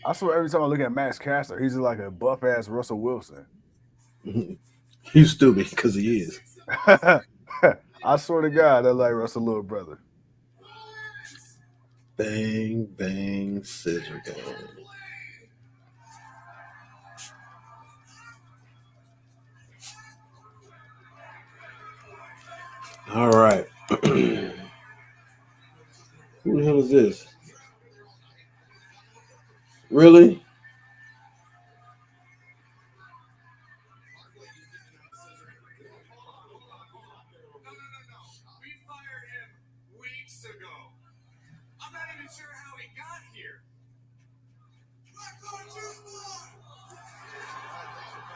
I swear every time I look at Max Caster, he's just like a buff ass Russell Wilson. He's stupid because he is. I swear to God, they're like Russell little brother. Bang, bang, scissor gun. All right. Who the hell is this? Really?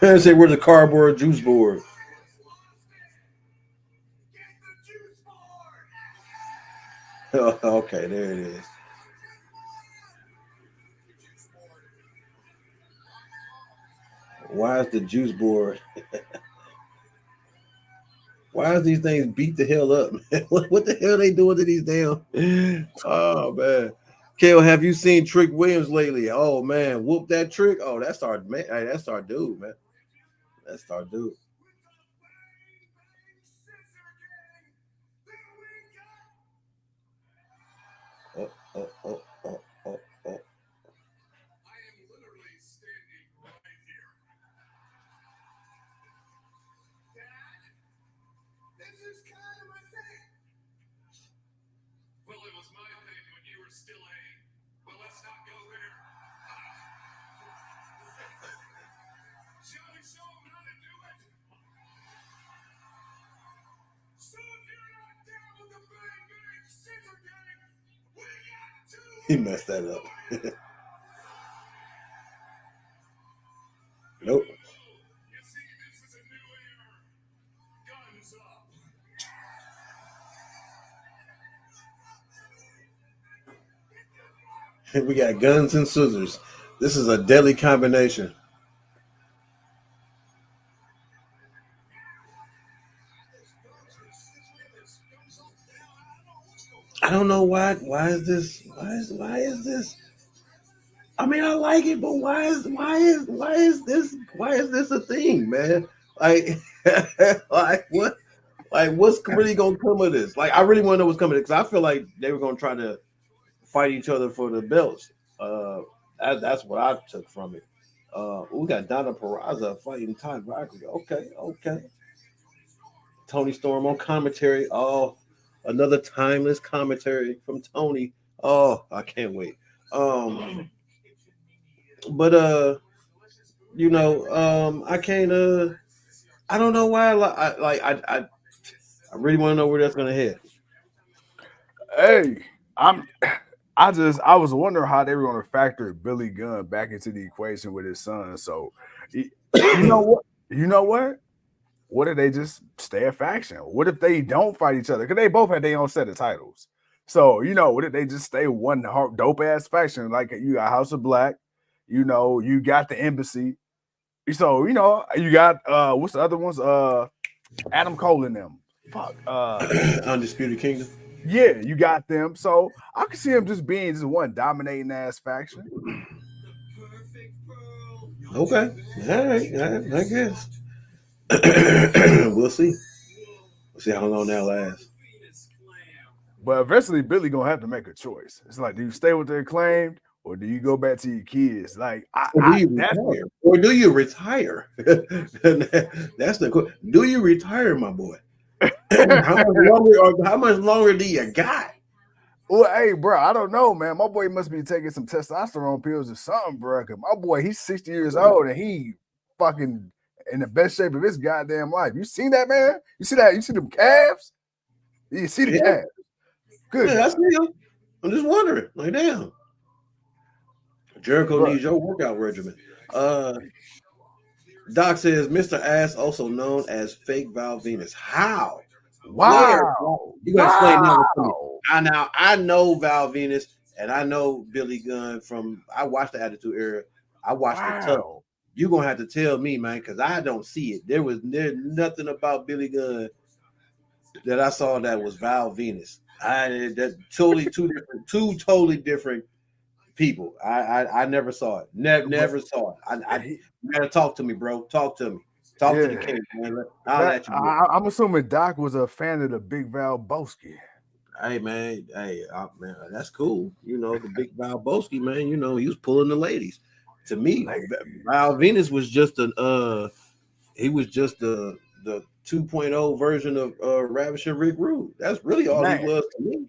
I say, where's the cardboard juice board? Okay, there it is. Why is the juice board? Why is these things beat the hell up, man? What the hell they doing to these damn? Oh man, Kale, have you seen Trick Williams lately? Oh man, whoop that trick! Oh, that's our man. Hey, that's our dude, man. That's our dude. Oh, oh, oh, oh, oh, oh. He messed that up. Nope. We got guns and scissors. This is a deadly combination. I don't know why. Why is this? Why is this? I mean, I like it, but why is this a thing, man? Like, like what? Like, what's really gonna come of this? Like, I really want to know what's coming because I feel like they were gonna try to fight each other for the belts. That's what I took from it. We got Donna Peraza fighting Todd Rodriguez. Okay, okay. Tony Storm on commentary. Oh, another timeless commentary from Tony. Oh, I can't wait. But I can't. I don't know why. I really want to know where that's gonna head. Hey, I'm. I was wondering how they were going to factor Billy Gunn back into the equation with his son. So, you know what? You know what? What if they just stay a faction? What if they don't fight each other? Because they both had their own set of titles. So, what if they just stay one dope ass faction? Like you got House of Black, you got the Embassy. So, you got what's the other ones? Adam Cole in them. Fuck. Undisputed Kingdom. Yeah, you got them. So I can see him just being just one dominating ass faction. Okay. All right. I guess. We'll see. We'll see how long that lasts. But eventually, Billy gonna have to make a choice. It's like, do you stay with the Acclaimed or do you go back to your kids? Like, Or do you retire? That's the. Do you retire, my boy? How much longer do you got? Well, hey, bro, I don't know, man. My boy must be taking some testosterone pills or something, bro. Cause my boy, he's 60 years old and he fucking in the best shape of his goddamn life. You seen that, man? You see that? You see them calves? You see the calves? Good. Yeah, I see him. I'm just wondering. Like, damn. Jericho needs your workout regimen. Doc says Mr. Ass, also known as Fake Val Venus. How? Wow. You gotta explain that to me. I know Val Venus and I know Billy Gunn from I watched the Attitude Era. I watched the Tough. You're gonna have to tell me, man, because I don't see it. There's nothing about Billy Gunn that I saw that was Val Venus. That totally two totally different people. I never saw it. But Never saw it. he, You gotta talk to me, bro. Talk to me. Talk to the yeah, king, man. I'll let you know. I'm assuming Doc was a fan of the Big Val Bosky. Hey man, man, that's cool. You know, the big Valboski, man, you know, he was pulling the ladies. To me, Like, Val Venus was just he was just the 2.0 version of Ravishing Rick Rude. That's really all he man, was to me.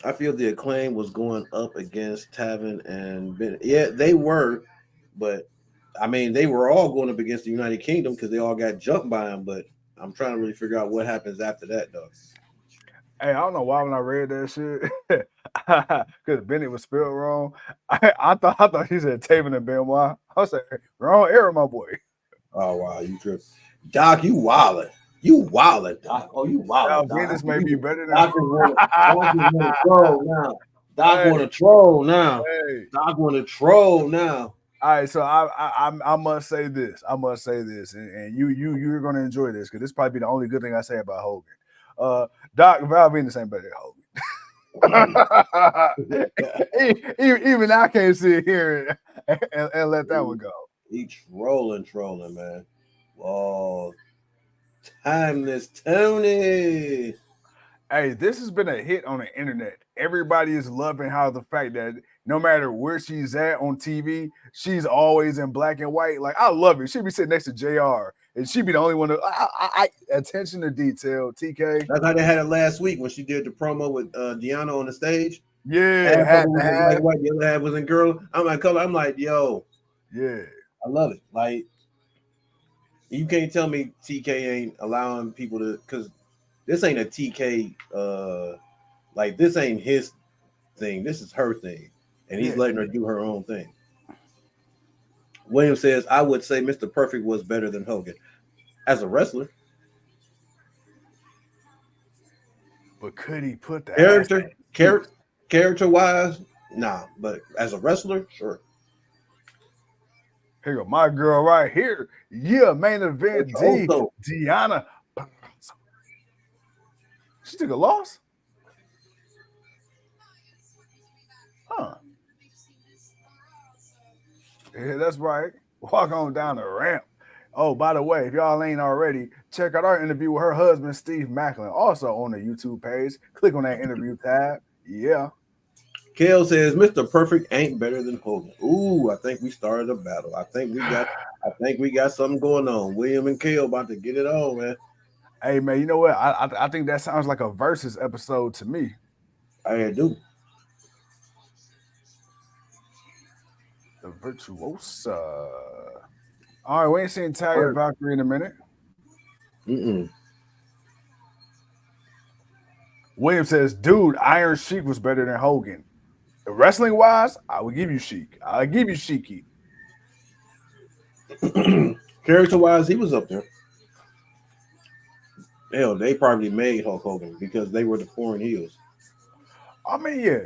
I feel the Acclaim was going up against Tavin and Bennett. Yeah, they were, but I mean, they were all going up against the United Kingdom because they all got jumped by him. But I'm trying to really figure out what happens after that, though. hey, I don't know why when I read that shit, because Bennett was spelled wrong. I thought he said Taven and Benoit. I was like, wrong era, my boy. Oh wow, you trip, Doc. You wildin', Doc. Oh, you Val wildin', Doc. Venus may be better than. Doc is wanna troll now. Doc Hey, want to troll now. hey. Doc want to troll now. All right, so I must say this. I must say this, and you're gonna enjoy this because this probably be the only good thing I say about Hogan. Doc Val Venus ain't better than Hogan. Even I can't sit here and let that one go. He trolling, man. Oh, timeless Tony. Hey, this has been a hit on the internet. Everybody is loving how the fact that no matter where she's at on TV, she's always in black and white. Like, I love it. She'd be sitting next to JR, and she'd be the only one to attention to detail. TK. That's how they had it last week when she did the promo with Deanna on the stage. Yeah, Half of it was in black and white, the other half was in girl. I'm like, color. I'm like, yo, yeah. I love it. Like, you can't tell me TK ain't allowing people to, because this ain't a TK, like, this ain't his thing. This is her thing. And he's letting her do her own thing. William says, I would say Mr. Perfect was better than Hogan as a wrestler. But could he put the character wise? Nah, but as a wrestler, sure. Here go my girl right here. Yeah, main event Deanna. She took a loss? Huh. Yeah, that's right. Walk on down the ramp. Oh, by the way, if y'all ain't already, check out our interview with her husband, Steve Macklin, also on the YouTube page. Click on that interview tab. Yeah. Kale says Mr. Perfect ain't better than Hogan. Ooh, I think we started a battle. I think we got something going on. William and Kale about to get it on, man. Hey man, you know what? I think that sounds like a versus episode to me. I do. The Virtuosa. All right, we ain't seen Talia Valkyrie in a minute. William says, dude, Iron Sheik was better than Hogan. Wrestling wise, I would give you Sheik. I'll give you Sheiky. Character wise, he was up there. Hell, they probably made Hulk Hogan because they were the foreign heels. I mean, yeah.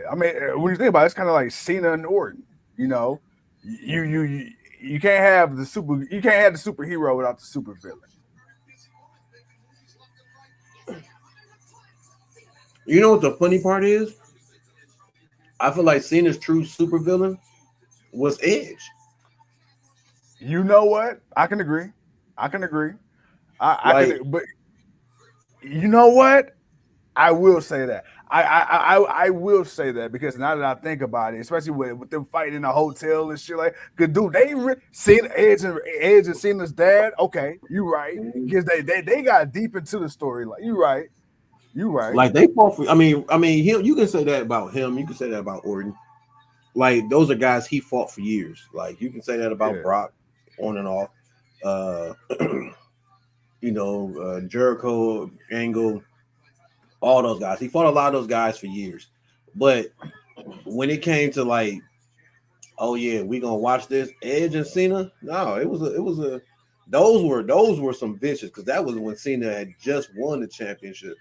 I mean, when you think about it, it's kind of like Cena and Orton. You know, you can't have the superhero without the supervillain. You know what the funny part is? I feel like Cena's true supervillain was Edge. You know what? I can agree. But you know what? I will say that. I will say that because now that I think about it, especially with them fighting in a hotel and shit like, cause dude, they seen Edge and Cena's dad. Okay, you right. Because they got deep into the story. Like you right. Like they fought for. I mean, him. You can say that about him. You can say that about Orton. Like those are guys he fought for years. Like you can say that about Brock, on and off. Jericho, Angle, all those guys. He fought a lot of those guys for years. But when it came to like, oh yeah, we gonna watch this Edge and Cena. No, it was a. Those were some vicious because that was when Cena had just won the championship.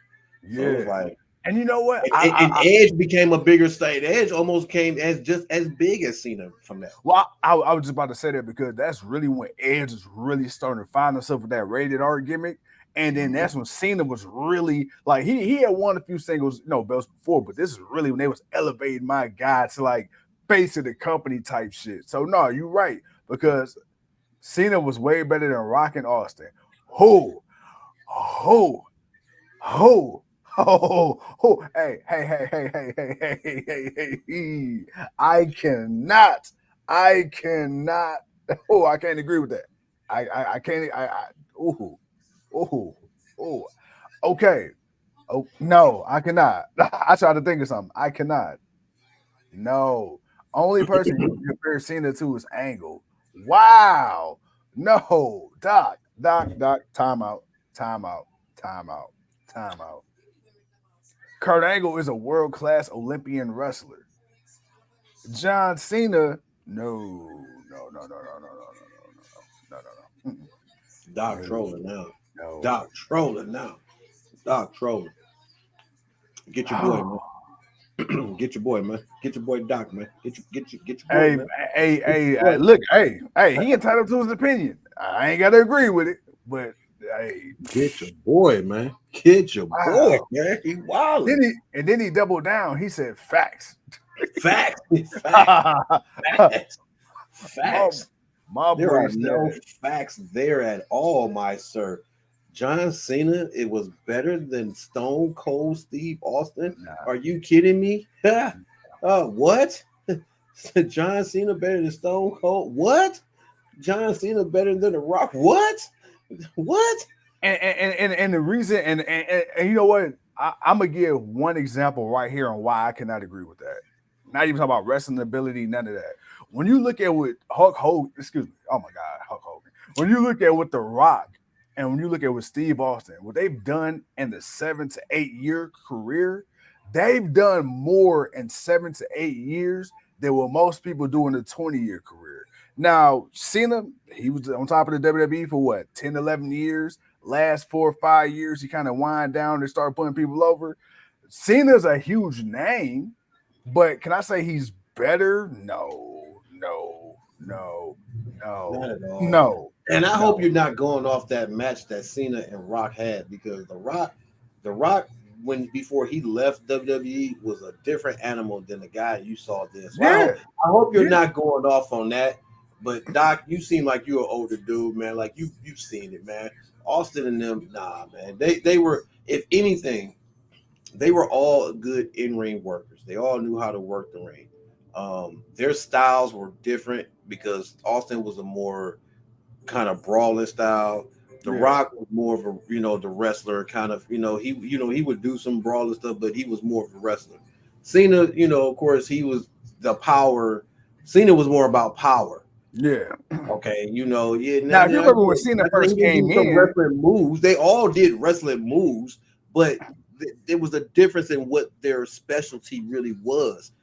So it was like, and you know what? And Edge became a bigger state. Edge almost came as just as big as Cena from that. Well, I was just about to say that because that's really when Edge is really starting to find himself with that rated R gimmick. And then that's when Cena was really like he had won a few singles, belts before, but this is really when they was elevating my guy to like face of the company type shit. So no, you're right, because Cena was way better than Rock and Austin. Who, who, who, oh, hey. I cannot. I can't agree with that. I can't. Ooh. Okay. Oh no, I cannot. I tried to think of something. I cannot. No. Only person you can compare Cena to is Angle. Wow. No. Doc. Time out. Kurt Angle is a world-class Olympian wrestler. John Cena, no. Doc trolling now. No. Doc trolling now. Doc trolling. Get your boy, man. Get your boy, man. Get your boy Doc, man. Get your boy, man. Hey, look, hey, he entitled to his opinion. I ain't gotta agree with it, but hey, get your boy, man. Get your boy, man. He wild. Then he doubled down. He said facts. Facts. My there boy are no facts there at all, my sir. John Cena, it was better than Stone Cold Steve Austin. Nah. Are you kidding me? What? John Cena better than Stone Cold? What? John Cena better than The Rock? What? And the reason, and you know what? I'm gonna give one example right here on why I cannot agree with that. Not even talking about wrestling ability, none of that. When you look at what Hulk Hogan, when you look at what The Rock and when you look at what Steve Austin, what they've done in the 7 to 8 year career, they've done more in 7 to 8 years than what most people do in a 20-year career. Now, Cena, he was on top of the WWE for what, 10, 11 years? Last 4 or 5 years, he kind of wind down and start putting people over. Cena's a huge name, but can I say he's better? No. Not at all. No. And I hope you're not going off that match that Cena and Rock had, because The Rock, before he left WWE, was a different animal than the guy you saw this. So I hope you're not going off on that. But Doc, you seem like you're an older dude, man. Like you've seen it, man. Austin and them, nah, man. They were, if anything, they were all good in-ring workers. They all knew how to work the ring. Their styles were different because Austin was a more kind of brawling style. The Rock was more of a, the wrestler kind of, he would do some brawling stuff, but he was more of a wrestler. Cena, of course, he was the power. Cena was more about power. Yeah. Okay. Now if you remember when Cena first came in, wrestling moves. They all did wrestling moves, but there was a difference in what their specialty really was.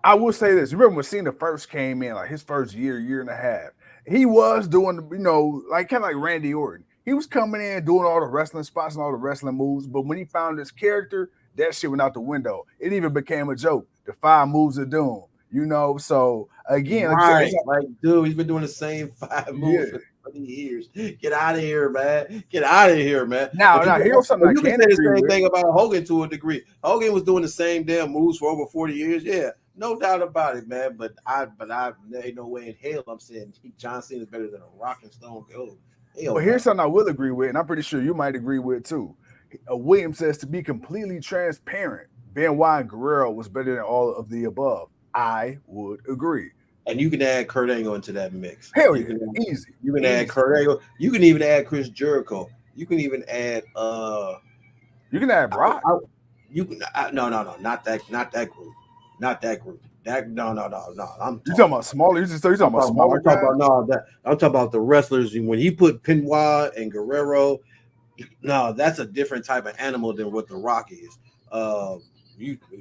I will say this. Remember when Cena first came in, like his first year and a half, he was doing, like kind of like Randy Orton. He was coming in doing all the wrestling spots and all the wrestling moves, but when he found his character, that shit went out the window. It even became a joke. The 5 moves of doom. So again, like dude, he's been doing the same 5 moves for 20 years. Get out of here, man. Now, here's something you can say the same thing about Hogan to a degree. Hogan was doing the same damn moves for over 40 years. Yeah, no doubt about it, man. But there ain't no way in hell I'm saying John Cena is better than a Rock and Stone Cold. But here's something I will agree with, and I'm pretty sure you might agree with too. Williams says, to be completely transparent, Benoit and Guerrero was better than all of the above. I would agree. And you can add Kurt Angle into that mix. Hell yeah, easy. You can add Kurt Angle. You can even add Chris Jericho. You can even add you can add Brock. No, not that group. Not that group. I'm talking about smaller. You're talking about smaller guys? I'm talking about the wrestlers. When he put Benoit and Guerrero, no, that's a different type of animal than what The Rock is.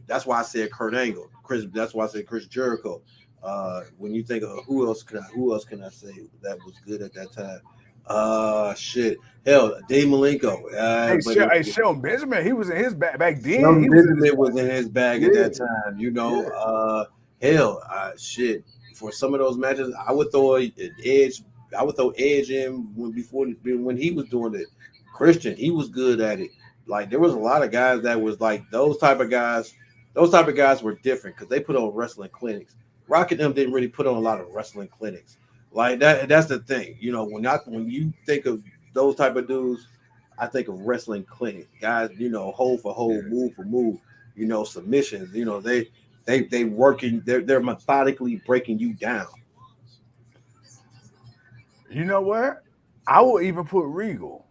That's why I said Kurt Angle. That's why I said Chris Jericho. When you think of who else can I say that was good at that time? Hell, Dave Malenko. Shelton Benjamin, he was in his bag back then. Shelton Benjamin was in his bag at that time. For some of those matches, I would throw Edge. I would throw Edge in when he was doing it. Christian, he was good at it. Like there was a lot of guys that was like those type of guys. Those type of guys were different because they put on wrestling clinics. Rocket them didn't really put on a lot of wrestling clinics like that. That's the thing, you know. When you think of those type of dudes, I think of wrestling clinic guys. You know, hold for hold, Yeah. move for move. You know, submissions. You know, they working. They're methodically breaking you down. You know what? I will even put Regal.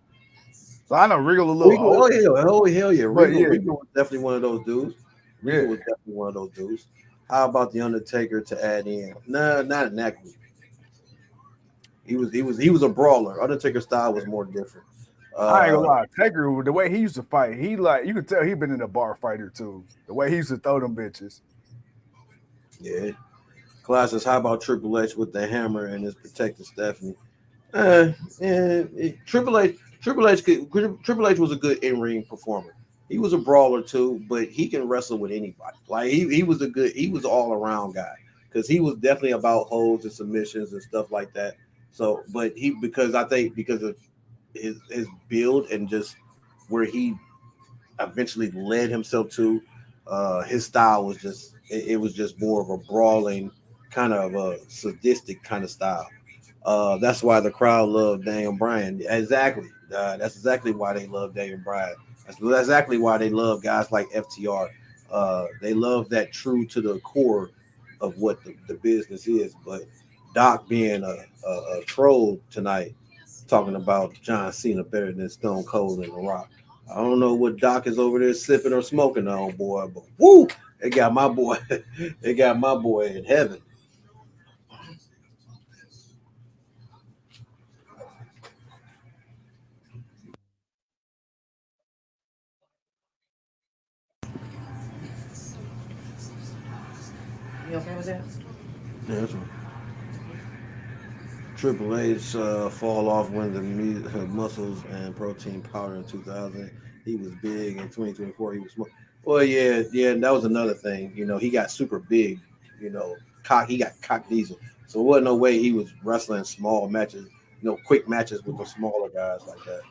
So I know Regal a little Regal, old, oh hell yeah, but yeah, Regal was definitely one of those dudes. Regal yeah. was definitely one of those dudes. How about the Undertaker to add in? Nah, not in that group. He was a brawler. Undertaker style was more different. I ain't Uh, gonna lie. Taker, the way he used to fight, he like you could tell he been in a bar fighter too. The way he used to throw them bitches. yeah. Classes. How about Triple H with the hammer and his protecting Stephanie? Uh, Triple H. Triple H was a good in ring performer. He was a brawler too, but he can wrestle with anybody. Like he was a good. He was all around guy because he was definitely about holds and submissions and stuff like that. So, but he because I think because of his build and just where he eventually led himself to. His style was just it was just more of a brawling kind of a sadistic kind of style. That's why the crowd loved Daniel Bryan. Exactly. That's exactly why they love Daniel Bryan. That's exactly why they love guys like FTR. They love that true to the core of what the business is. But Doc being a troll tonight talking about John Cena better than Stone Cold and The Rock. I don't know what Doc is over there sipping or smoking on, boy, but woo, they got my boy, they got my boy in heaven. You okay with that? Yeah, that's right. Triple H fall off when the muscles and protein powder in 2000. He was big in 2024. He was small. Well, yeah, and that was another thing. You know, he got super big. You know, he got cock diesel. So there wasn't no way he was wrestling small matches. Quick matches with the smaller guys like that.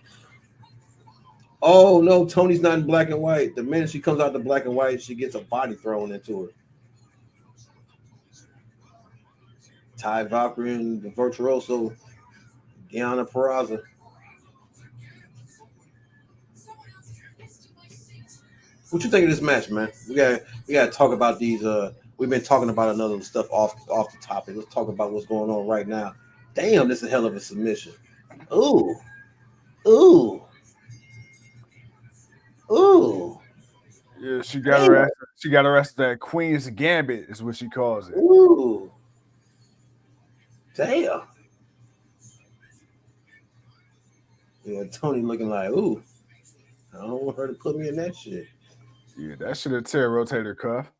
Oh no, Tony's not in black and white. The minute she comes out the black and white, she gets a body thrown into her. Ty Valkyrie and the Virtuoso, Deanna Peraza. What you think of this match, man? We got to talk about these. We've been talking about another stuff off the topic. Let's talk about what's going on right now. Damn, this is a hell of a submission. Ooh, ooh, ooh, Yeah, she got damn, her ass. She got her ass. That Queen's Gambit is what she calls it. ooh, damn. Yeah, Tony looking like, ooh, I don't want her to put me in that shit. Yeah, that should have tear rotator cuff.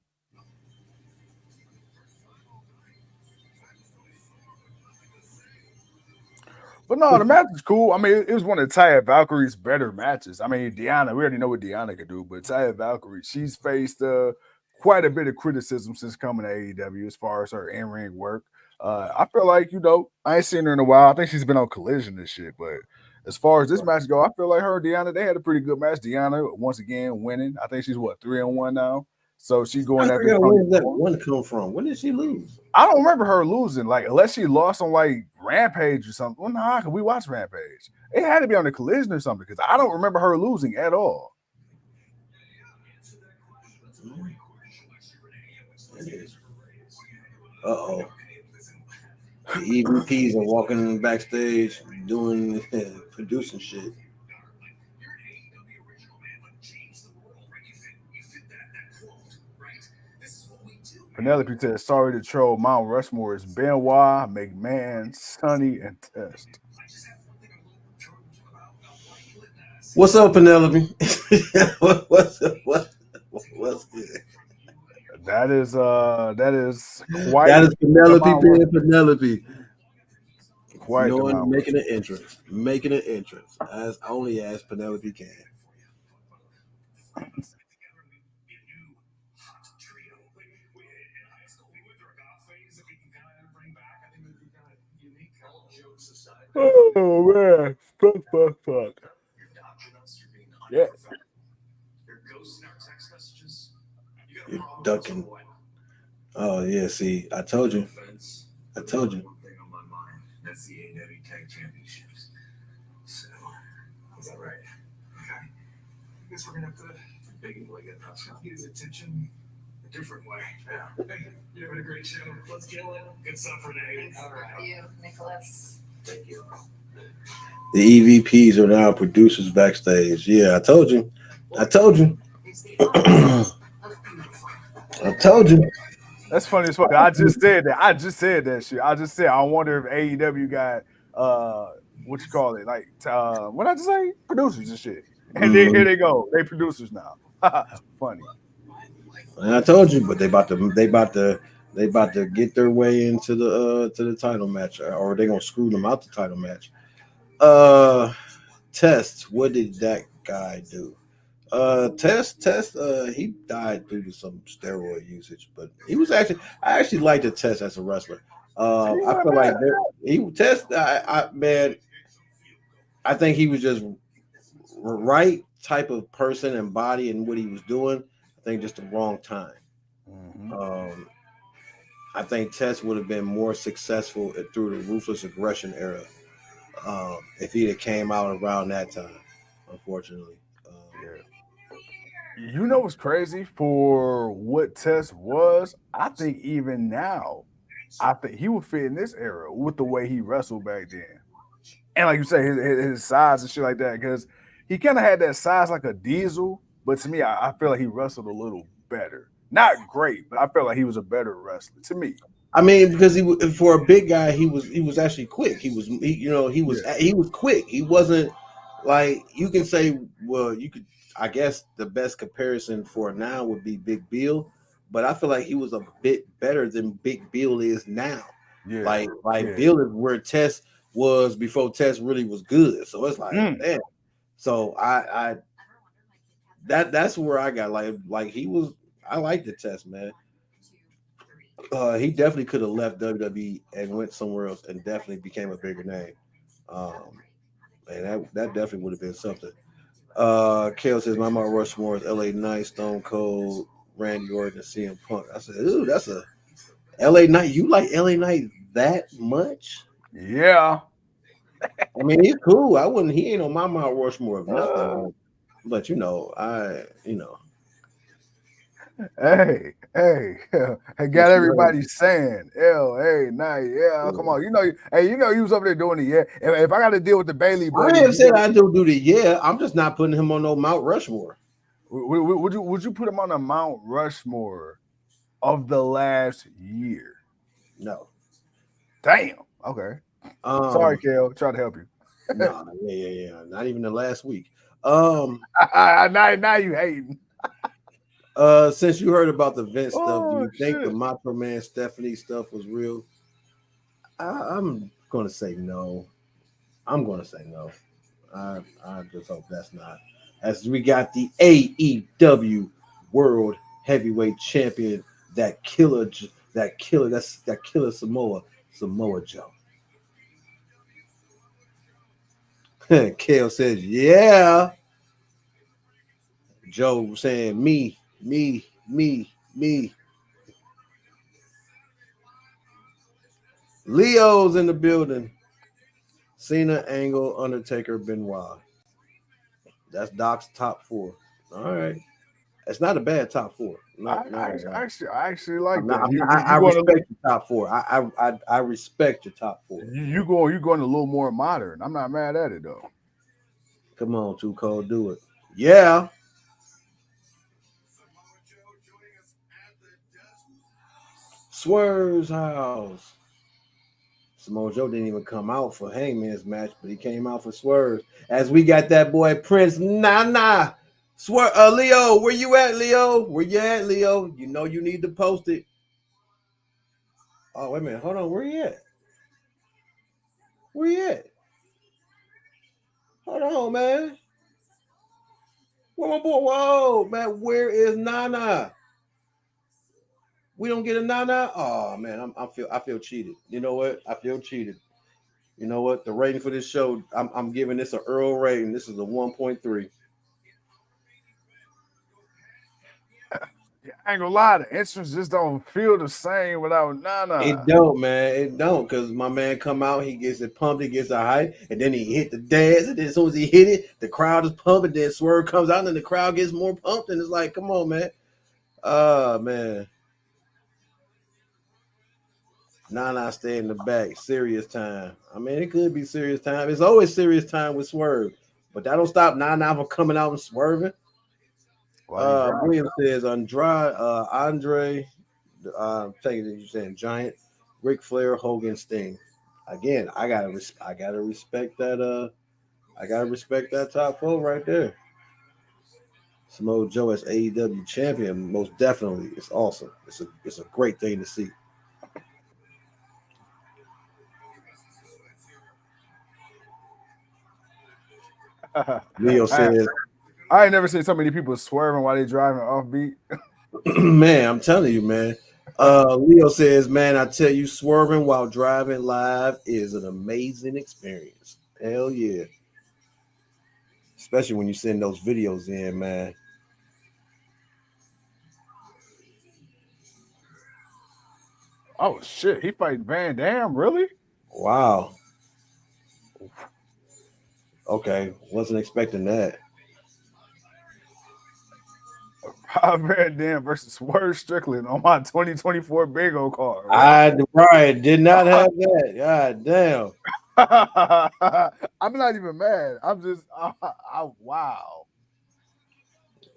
But no, the match is cool. I mean, it was one of Taya Valkyrie's better matches. I mean, Deanna, we already know what Deanna can do, but Taya Valkyrie, she's faced quite a bit of criticism since coming to AEW as far as her in-ring work. I feel like, I ain't seen her in a while. I think she's been on Collision and shit, but as far as this match go, I feel like her and Deanna, they had a pretty good match. Deanna, once again, winning. I think she's, 3-1 now? So she I going after forgot Tony where did that Storm. one come from. When did she lose? I don't remember her losing, like unless she lost on like Rampage or something. Well, nah, cause we watched Rampage. It had to be on the Collision or something because I don't remember her losing at all. Uh oh. The EVPs are walking backstage doing producing shit. Penelope said, "Sorry to troll. Mount Rushmore is Benoit, McMahon, Sonny, and Test." What's up, Penelope? What's good? That is quite That is the Penelope Mount being Rushmore. Penelope. Quite the Knowing Mount making an Rushmore. entrance. Making an entrance. As only as Penelope can. Oh man, fuck. Yeah. You're ducking. Oh yeah, see, I told you. I told you. That's the AEW Tag Championships. So, is that right? Okay. I guess we're gonna have to beg him like that. Get his attention a different way. Yeah. Hey, you're having a great show. Let's kill it. Good stuff, Renee. All right. Thank you, Nicholas. Thank you. The EVPs are now producers backstage. Yeah, I told you. I told you. I told you. That's funny as fuck. I just said that. I just said that shit. I just said I wonder if AEW got what you call it, like what I just say, producers and shit. And then here they go, they producers now. Funny. And I told you, but they about to get their way into the to the title match, or they gonna screw them out the title match. Test. What did that guy do? Test. He died due to some steroid usage, but I actually liked the Test as a wrestler. I feel like he Test. Man, I think he was just right type of person and body and what he was doing. I think just the wrong time. Mm-hmm. I think Test would have been more successful through the ruthless aggression era if he had came out around that time. Unfortunately, Yeah. You know what's crazy for what Test was? I think even now, I think he would fit in this era with the way he wrestled back then. And like you say, his size and shit like that, because he kind of had that size like a Diesel, but to me, I feel like he wrestled a little better. Not great, but I felt like he was a better wrestler to me. I mean, because for a big guy, he was actually quick. He was quick. He wasn't like you can say. Well, you could. I guess the best comparison for now would be Big Bill, but I feel like he was a bit better than Big Bill is now. Yeah, Like Bill is where Test was before Test really was good. So it's like, damn. So I that's where I got like he was. I like the Test, man. He definitely could have left WWE and went somewhere else and definitely became a bigger name. And that definitely would have been something. Kale says my Mount Rushmore is LA Knight, Stone Cold, Randy Orton, and CM Punk. I said, ooh, that's a LA Knight. You like LA Knight that much? yeah. I mean, he's cool. He ain't on my Mount Rushmore of nothing. But Hey, I got everybody saying LA Knight. Yeah, come on. You was up there doing it. Yeah. If I got to deal with the Bailey I buddies, didn't say I don't do the I'm just not putting him on no Mount Rushmore. would you put him on a Mount Rushmore of the last year? No. Damn. Okay. Sorry, Kale. Trying to help you. No, yeah. Not even the last week. Now you hating. Since you heard about the Vince stuff, do you think the Macho Man Stephanie stuff was real? I'm gonna say no. I'm gonna say no. I just hope that's not. As we got the AEW World Heavyweight Champion, that killer Samoa Joe. Kale says, yeah. Joe saying me. Leo's in the building. Cena, Angle, Undertaker, Benoit. That's Doc's top 4. All right. It's not a bad top 4. I actually like that. I respect your top 4. I respect your top 4. You going a little more modern. I'm not mad at it though. Come on, Too Cold, do it. Yeah. Swerve's house. Samoa Joe didn't even come out for Hangman's match, but he came out for Swerve. As we got that boy Prince Nana. Swerve, Leo, where you at, Leo? Where you at, Leo? You know you need to post it. Oh, wait a minute. Hold on. Where you at? Where you at? Hold on, man. Where my boy? Whoa, man. Where is Nana? We don't get a Nana? Oh, man. I feel cheated. You know what? I feel cheated. You know what? The rating for this show, I'm giving this an Earl rating. This is a 1.3. I ain't gonna lie, the entrance just don't feel the same without Nana. It don't, man. It don't, because my man come out, he gets it pumped, he gets the hype, and then he hit the dance, and then as soon as he hit it, the crowd is pumping. Then Swerve comes out, and the crowd gets more pumped, and it's like, come on, man. Man. Nana stay in the back. Serious time. I mean, it could be serious time. It's always serious time with Swerve, but that don't stop Nana from coming out and swerving. William says Andre, taking it, you saying Giant, Ric Flair, Hogan, Sting. Again, I gotta respect that. I gotta respect that top four right there. Samoa Joe as AEW champion, most definitely, it's awesome. It's a great thing to see. Leo says, I ain't never seen so many people swerving while they driving offbeat. man, I'm telling you, man. Leo says, man, I tell you, swerving while driving live is an amazing experience. Hell yeah. Especially when you send those videos in, man. Oh shit, he fighting Van Dam, really? Wow. Okay, wasn't expecting that. Van Dam versus Swerve Strickland on my 2024 bingo card. Right, did not have that. God damn. I'm not even mad. I'm just, wow.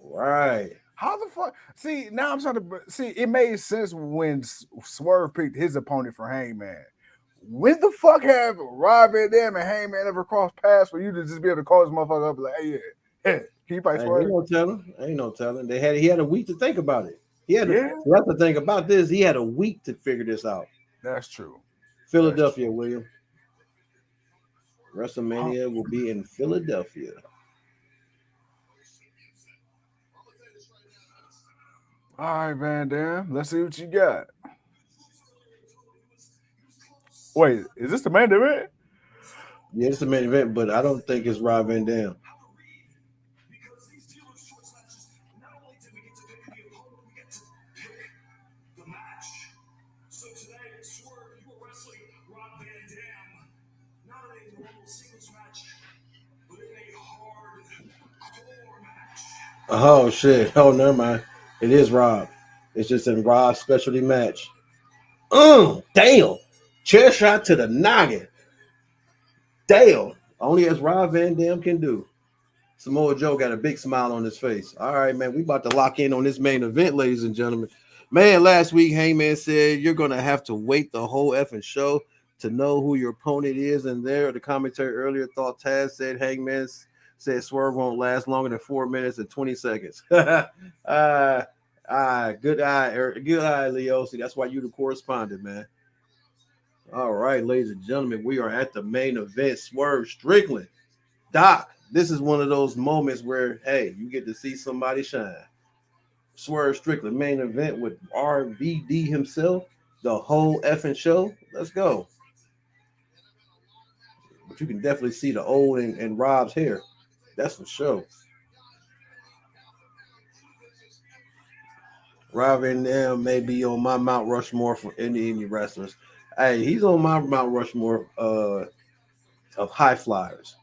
Right. How the fuck? See, now I'm trying to see. It made sense when Swerve picked his opponent for Hangman. When the fuck have Rob Van Dam and Hangman ever crossed paths for you to just be able to call this motherfucker up and like, hey, yeah, can you fight Swerve? Ain't no telling. Ain't no telling. He had a week to think about it. That's the thing about this. He had a week to figure this out. That's true. Philadelphia, William. WrestleMania will be in Philadelphia. All right, Van Dam. Let's see what you got. Wait, is this the main event? Yeah, it's the main event, but I don't think it's Rob Van Dam. Oh shit! Oh, never mind. It is Rob. It's just in Rob's specialty match. Damn! Chair shot to the noggin. Damn! Only as Rob Van Dam can do. Samoa Joe got a big smile on his face. All right, man. We about to lock in on this main event, ladies and gentlemen. Man, last week Hangman said you're gonna have to wait the whole effing show to know who your opponent is. And there, the commentary earlier thought Taz said Hangman said Swerve won't last longer than 4 minutes and 20 seconds. Good eye, Eric. Good eye, Leo. See, that's why you the correspondent, man. All right, ladies and gentlemen, we are at the main event. Swerve Strickland. Doc, this is one of those moments where, hey, you get to see somebody shine. Swerve Strickland main event with RVD himself, the whole effing show. Let's go. But you can definitely see the old and Rob's hair. That's for sure. Rob and them may be on my Mount Rushmore for indie wrestlers. Hey, he's on my Mount Rushmore of high flyers.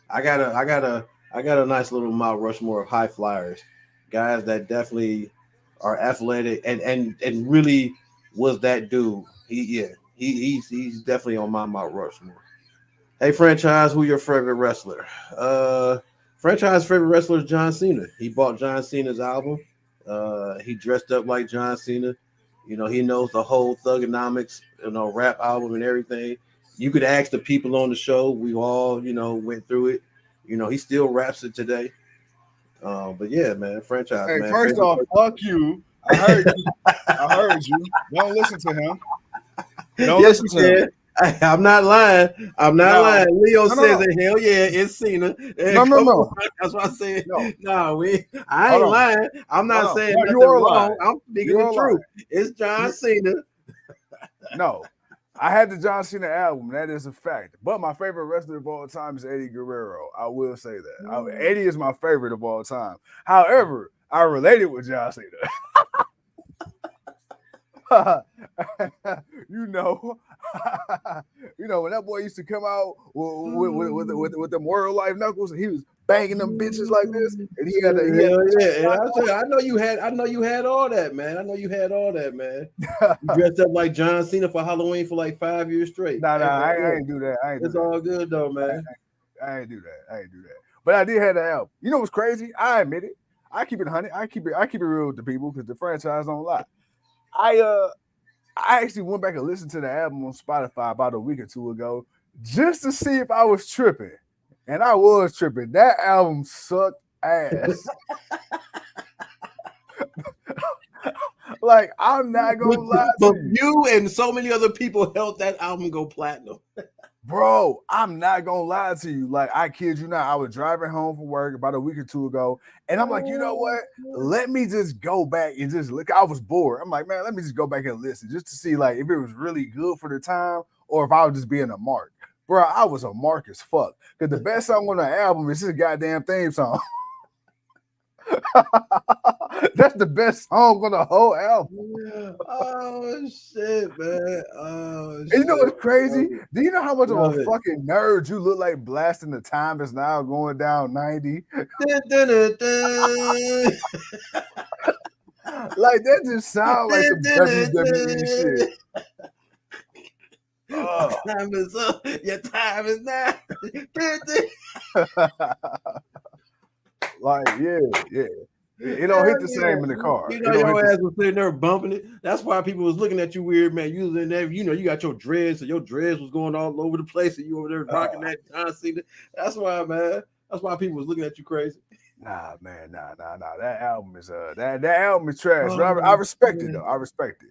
I got a nice little Mount Rushmore of high flyers, guys that definitely are athletic and really was that dude. He's definitely on my Mount Rushmore. Hey, franchise, who your favorite wrestler? Franchise favorite wrestler is John Cena. He bought John Cena's album. He dressed up like John Cena. You know, he knows the whole Thugonomics, rap album and everything. You could ask the people on the show. We all, went through it. He still raps it today. But yeah, man, franchise. Hey, man. First off, fuck you. I heard you. Don't listen to him. Don't listen to him. I'm not lying. lying. Leo says that hell yeah, it's Cena. No. That's what I said. No, I ain't lying. I'm not saying nothing wrong. Lying. I'm speaking the truth. It's John Cena. No, I had the John Cena album. That is a fact. But my favorite wrestler of all time is Eddie Guerrero. I will say that. Eddie is my favorite of all time. However, I related with John Cena. you know, when that boy used to come out with them world life knuckles, and he was banging them bitches like this, and he had I know you had all that, man. I know you had all that, man. You dressed up like John Cena for Halloween for like 5 years straight. Nah, I ain't do that. It's all good though, man. I ain't do that. But I did have the album. You know what's crazy? I admit it. I keep it 100. I keep it real with the people because the franchise don't lie. I actually went back and listened to the album on Spotify about a week or two ago just to see if I was tripping. And I was tripping. That album sucked ass. Like, I'm not gonna lie to you. You and so many other people helped that album go platinum. Bro, I'm not gonna lie to you. Like, I kid you not, I was driving home from work about a week or two ago, and I'm like, you know what? Let me just go back and just look. I was bored. I'm like, man, let me just go back and listen just to see like if it was really good for the time or if I was just being a mark. Bro, I was a mark as fuck. Because the best song on the album is this goddamn theme song. That's the best song on the whole album. Oh shit, man. And you know what's crazy? Do you know how much of a fucking nerd you look like blasting The Time Is Now going down 90? Like that just sounds like some WWE shit. Oh. Time is up. Your time is now. Like, yeah. It don't hit the same in the car. You know, your ass was sitting there bumping it. That's why people was looking at you weird, man. You was in there, you know, you got your dreads, so your dreads was going all over the place, and you over there rocking that John Cena. That's why, man. That's why people was looking at you crazy. Nah, man, nah. That album is that album is trash. But I respect it though. I respect it.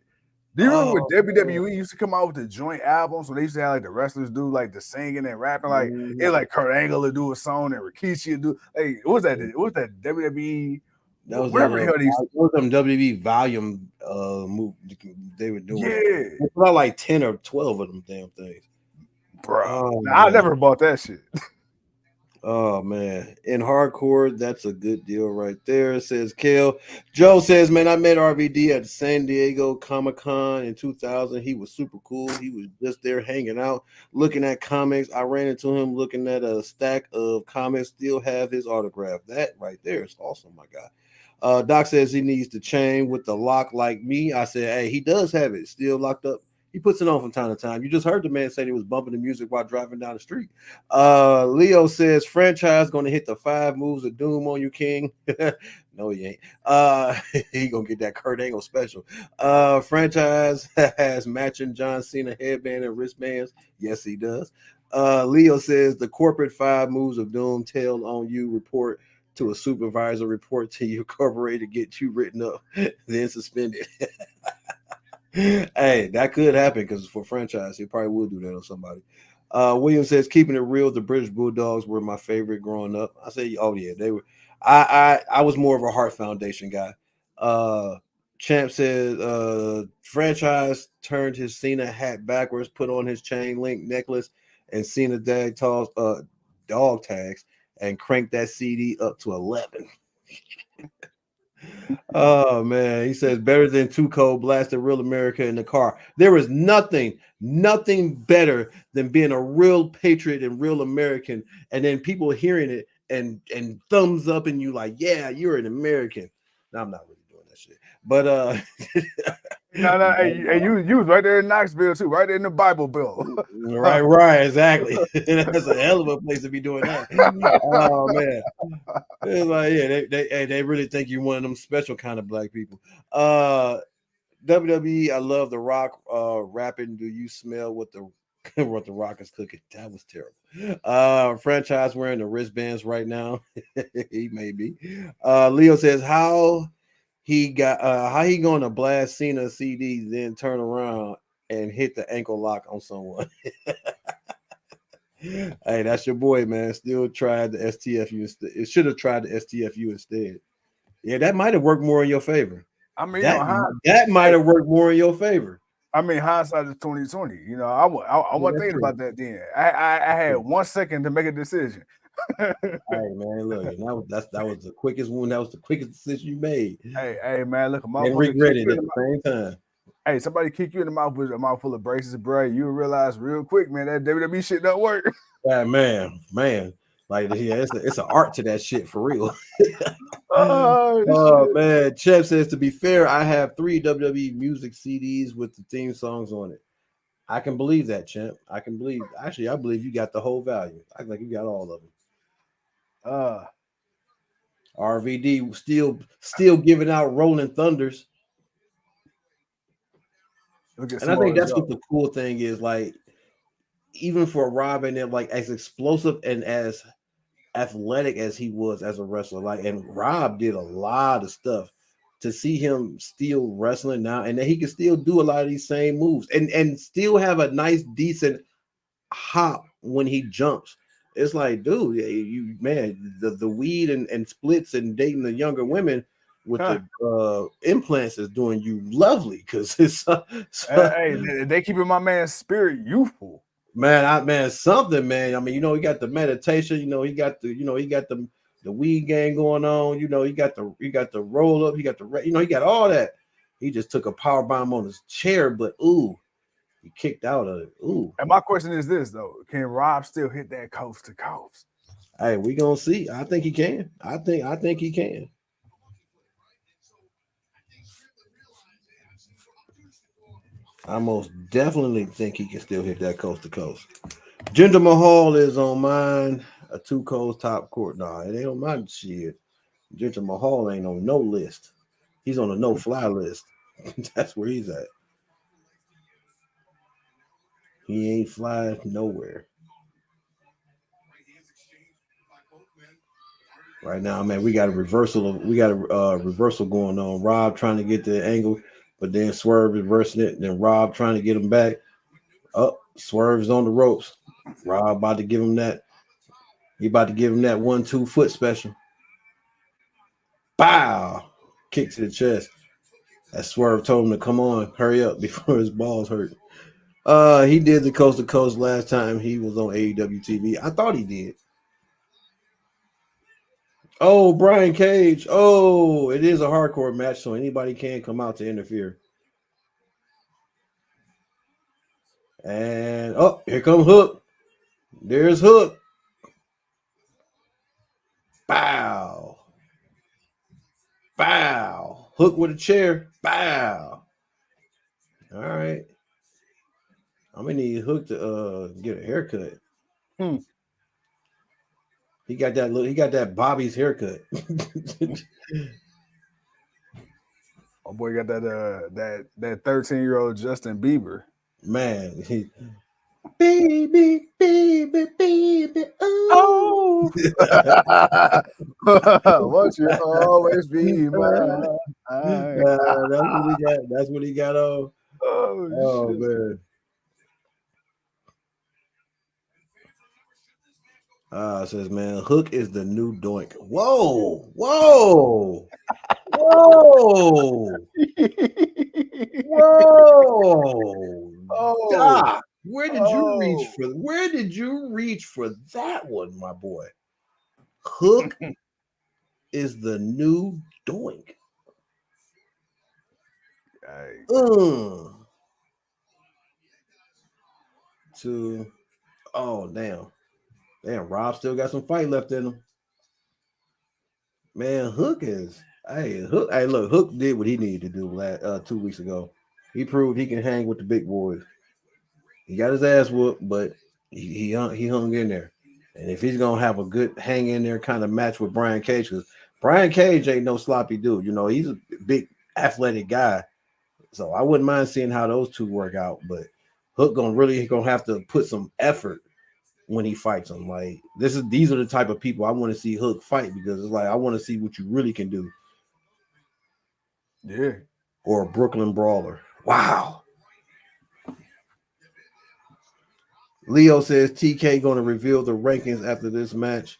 Do you remember when WWE used to come out with the joint albums when they used to have like the wrestlers do like the singing and rapping, like it like Kurt Angle would do a song and Rikishi would do what was that? What was that WWE? That was whatever the hell these was them WWE volume move they were doing. Yeah, it's about like 10 or 12 of them damn things. Bro, I never bought that shit. Oh man, in hardcore, that's a good deal right there. It says Kale. Joe says, man, I met RVD at the San Diego Comic-Con in 2000. He was super cool. He was just there hanging out, looking at comics. I ran into him looking at a stack of comics, still have his autograph. That right there is awesome, my guy. Doc says he needs the chain with the lock like me. I said, hey, he does have it still locked up. He puts it on from time to time. You just heard the man say he was bumping the music while driving down the street. Leo says franchise going to hit the 5 moves of doom on you, King. No, he ain't. He gonna get that Kurt Angle special. Franchise has matching John Cena headband and wristbands. Yes, he does. Leo says the corporate 5 moves of doom tail on you report to a supervisor, report to your corporation, get you written up, then suspended. Hey, that could happen because for franchise, he probably would do that on somebody. William says, keeping it real, the British Bulldogs were my favorite growing up. I say, oh yeah, they were. I was more of a Heart Foundation guy. Champ says, franchise turned his Cena hat backwards, put on his chain link necklace and Cena dog tags, and cranked that CD up to 11. Oh man, he says better than Too Cold blasted Real America in the car. There is nothing better than being a real patriot and real American, and then people hearing it and thumbs up and you like, yeah, you're an American. No, I'm not really doing that shit, but no, hey, you was right there in Knoxville too, right there in the Bible Belt. right, exactly. That's a hell of a place to be doing that. Oh man, it's like yeah, they really think you're one of them special kind of black people. WWE, I love The Rock rapping. Do you smell what the Rock is cooking? That was terrible. Franchise wearing the wristbands right now. He may be. Leo says how he going to blast Cena CD, then turn around and hit the ankle lock on someone. Hey, that's your boy, man. Still tried the STFU instead. It should have tried the STFU instead. Yeah, that might have worked more in your favor. I mean, that might have worked more in your favor. I mean, hindsight is 2020. You know, I wasn't thinking about that then. I had 1 second to make a decision. Hey man, look, and that was the quickest one. That was the quickest decision you made, Hey, man, look, a and motherfucker kick regret you it in at the the mouth. same time. Hey, somebody kick you in the mouth with a mouthful of braces, bro. You realize real quick, man, that WWE shit don't work. Yeah, man, like yeah, it's an art to that shit for real. Oh Oh shit. man, Chef says to be fair, I have 3 WWE music CDs with the theme songs on it. I can believe that, champ. I can believe. Actually, I believe you got the whole value. I like you got all of them. Uh, RVD still giving out Rolling Thunders, look at and I think Samoa that's what Joe. the cool thing is. Like even for Rob and them, like as explosive and as athletic as he was as a wrestler, like and Rob did a lot of stuff. To see him still wrestling now, and that he can still do a lot of these same moves, and still have a nice, decent hop when he jumps. It's like, dude, you man, the weed and splits and dating the younger women with Huh. the implants is doing you lovely because it's Hey, they keeping my man's spirit youthful. man, something, man. I mean, he got the meditation, he got the weed game going on, he got the roll up, he got all that. He just took a power bomb on his chair, but ooh, he kicked out of it. Ooh. And my question is this though: can Rob still hit that coast to coast? Hey, we gonna see. I think he can. I think he can. I most definitely think he can still hit that coast to coast. Jinder Mahal is on mine. A two coast top court. Nah, it ain't on my shit. Jinder Mahal ain't on no list. He's on a no fly list. That's where he's at. He ain't flying nowhere right now, man. We got a reversal going on. Rob trying to get the angle, but then Swerve reversing it. Then Rob trying to get him back. Up, Swerve's on the ropes. Rob about to give him that. He about to give him that 1-2 foot special. Bow! Kick to the chest. That Swerve told him to come on, hurry up before his balls hurt. He did the coast to coast last time he was on AEW TV. I thought he did. Oh, Brian Cage. Oh, it is a hardcore match, so anybody can come out to interfere. And oh, here come Hook. There's Hook. Bow. Bow. Hook with a chair. Bow. All right. I'm gonna need Hook to get a haircut. Hmm. He got that look. He got that Bobby's haircut. My boy got that 13-year-old Justin Bieber. Man, baby, baby, baby, oh. Oh, won't you always be mine? That's what he got. That's what he got on. Oh Oh shit. man. Says man, Hook is the new Doink. Whoa, whoa, whoa, whoa. oh, Doc, where did you reach oh. for? Where did you reach for that one, my boy? Hook is the new Doink. Hey, Uh, to oh damn, Rob still got some fight left in him. Man, Hook is Hook. Hey, look, Hook did what he needed to do 2 weeks ago. He proved he can hang with the big boys. He got his ass whooped, but he hung in there. And if he's gonna have a good hang in there kind of match with Brian Cage, because Brian Cage ain't no sloppy dude. He's a big athletic guy. So I wouldn't mind seeing how those two work out. But Hook gonna have to put some effort when he fights them. Like these are the type of people I want to see Hook fight, because it's like I want to see what you really can do. yeah. Or a Brooklyn Brawler. Wow. Leo says TK going to reveal the rankings after this match.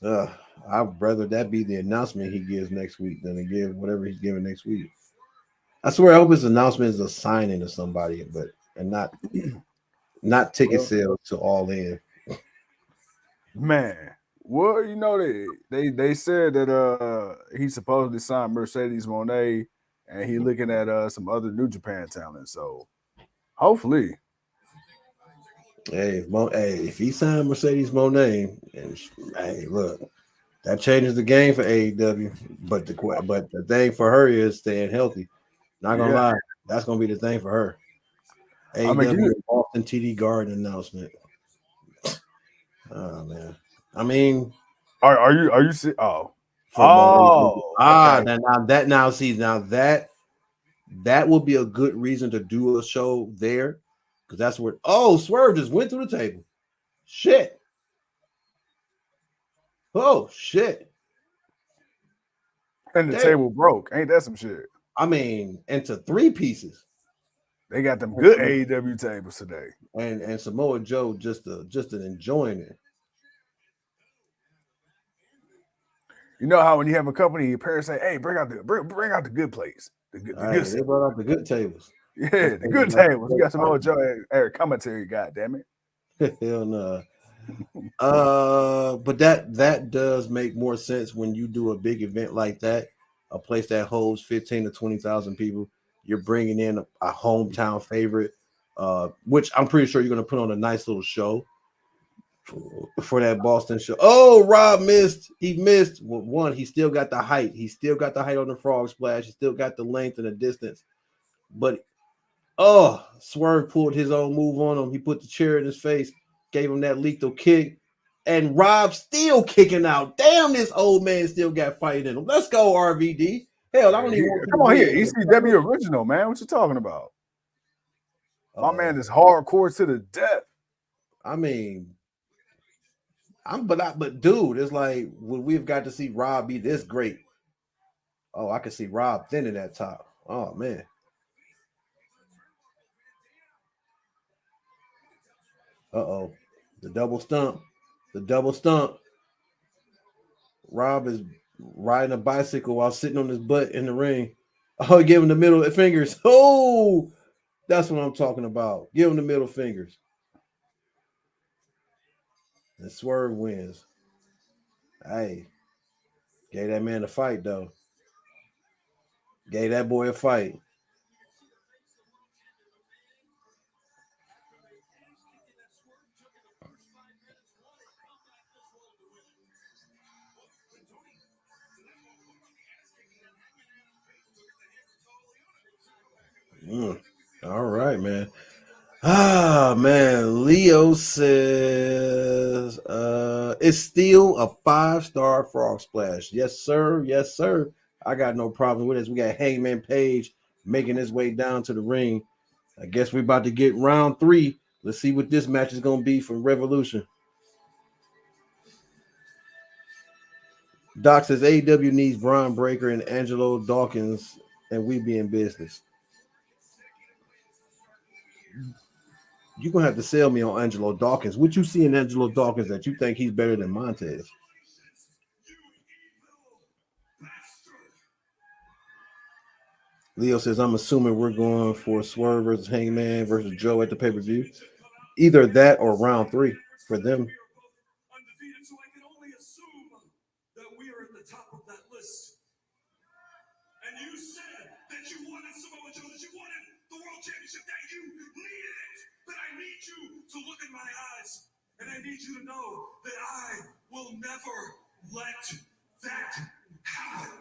I'd rather that be the announcement he gives next week than to give whatever he's giving next week. I swear, I hope his announcement is a signing to somebody, and not ticket Well, sales to All In. man, Well, you know they said that he supposedly signed Mercedes Monet and he looking at some other New Japan talent. So hopefully, Hey, if he signed Mercedes Monet, and hey, look, that changes the game for AEW. But the thing for her is staying healthy. Not gonna yeah. lie, that's gonna be the thing for her. I mean, AEW Boston TD Garden announcement. Oh man, I mean, are you oh from oh okay. that would be a good reason to do a show there because that's where. Oh, Swerve just went through the table. Shit. Oh shit. And the Damn. table broke. Ain't that some shit? I mean, into three pieces. They got them good AEW tables today. And Samoa Joe just an enjoying it. You know how when you have a company, your parents say, "Hey, bring out the good plates, the good Hey, they set." brought out the good tables. Yeah, the good tables. We got some old Joe Eric commentary. God damn it. Hell no. But that does make more sense when you do a big event like that, a place that holds 15 to 20,000 people. You're bringing in a hometown favorite, which I'm pretty sure you're going to put on a nice little show for that Boston show. Oh, Rob missed. He missed. Well, one, he still got the height. He still got the height on the frog splash. He still got the length and the distance. But Swerve pulled his own move on him. He put the chair in his face, gave him that lethal kick, and Rob still kicking out. Damn, this old man still got fight in him. Let's go, RVD. Hell, I don't even want you Come to on be here, in ECW original, man. What you talking about? My man is hardcore to the death. I mean, but dude, it's like would we have got to see Rob be this great? Oh, I can see Rob thinning that top. Oh man. Uh-oh. The double stump. The double stump. Rob is riding a bicycle while sitting on his butt in the ring. Oh, give him the middle fingers. Oh, that's what I'm talking about. Give him the middle fingers. And Swerve wins. Hey, gave that man a fight, though. Gave that boy a fight. All right, man. Ah man, Leo says it's still a 5-star frog splash. Yes, sir. Yes, sir. I got no problem with this. We got Hangman Page making his way down to the ring. I guess we're about to get round 3. Let's see what this match is gonna be from Revolution. Doc says AEW needs Braun Breaker and Angelo Dawkins, and we be in business. You're gonna have to sell me on Angelo Dawkins. What you see in Angelo Dawkins that you think he's better than Montez? Leo says, I'm assuming we're going for Swerve versus Hangman versus Joe at the pay-per-view. Either that or round 3 for them. So I can only assume that we are at the top of that list. And you said that you wanted Samoa Joe, that you wanted the World Championship, that you needed it. But I need you to look in my eyes, and I need you to know that I will never let that happen.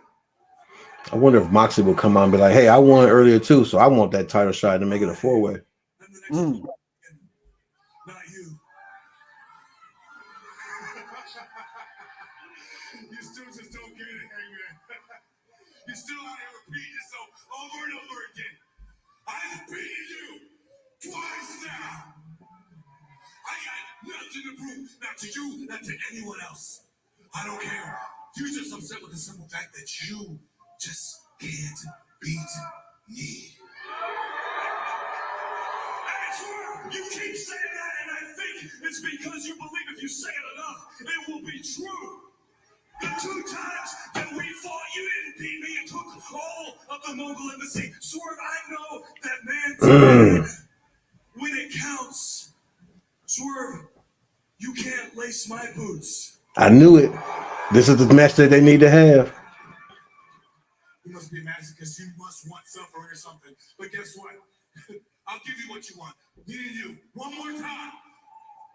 I wonder if Moxley will come out and be like, hey, I won earlier too, so I want that title shot to make it a 4-way. Not you. You still just don't get it, Hangman. You still out here repeating yourself over and over again. I've beaten you twice now. I got nothing to prove, not to you, not to anyone else. I don't care. You're just upset with the simple fact that you just can't beat me. I swear, you keep saying that, and I think it's because you believe if you say it enough, it will be true. The 2 times that we fought, you didn't beat me. You took all of the Mongol embassy. Swerve, I know that man's man when it counts. Swerve, you can't lace my boots. I knew it. This is the match that they need to have. You must be mad because you must want something or something. But guess what? I'll give you what you want. Me and you, one more time.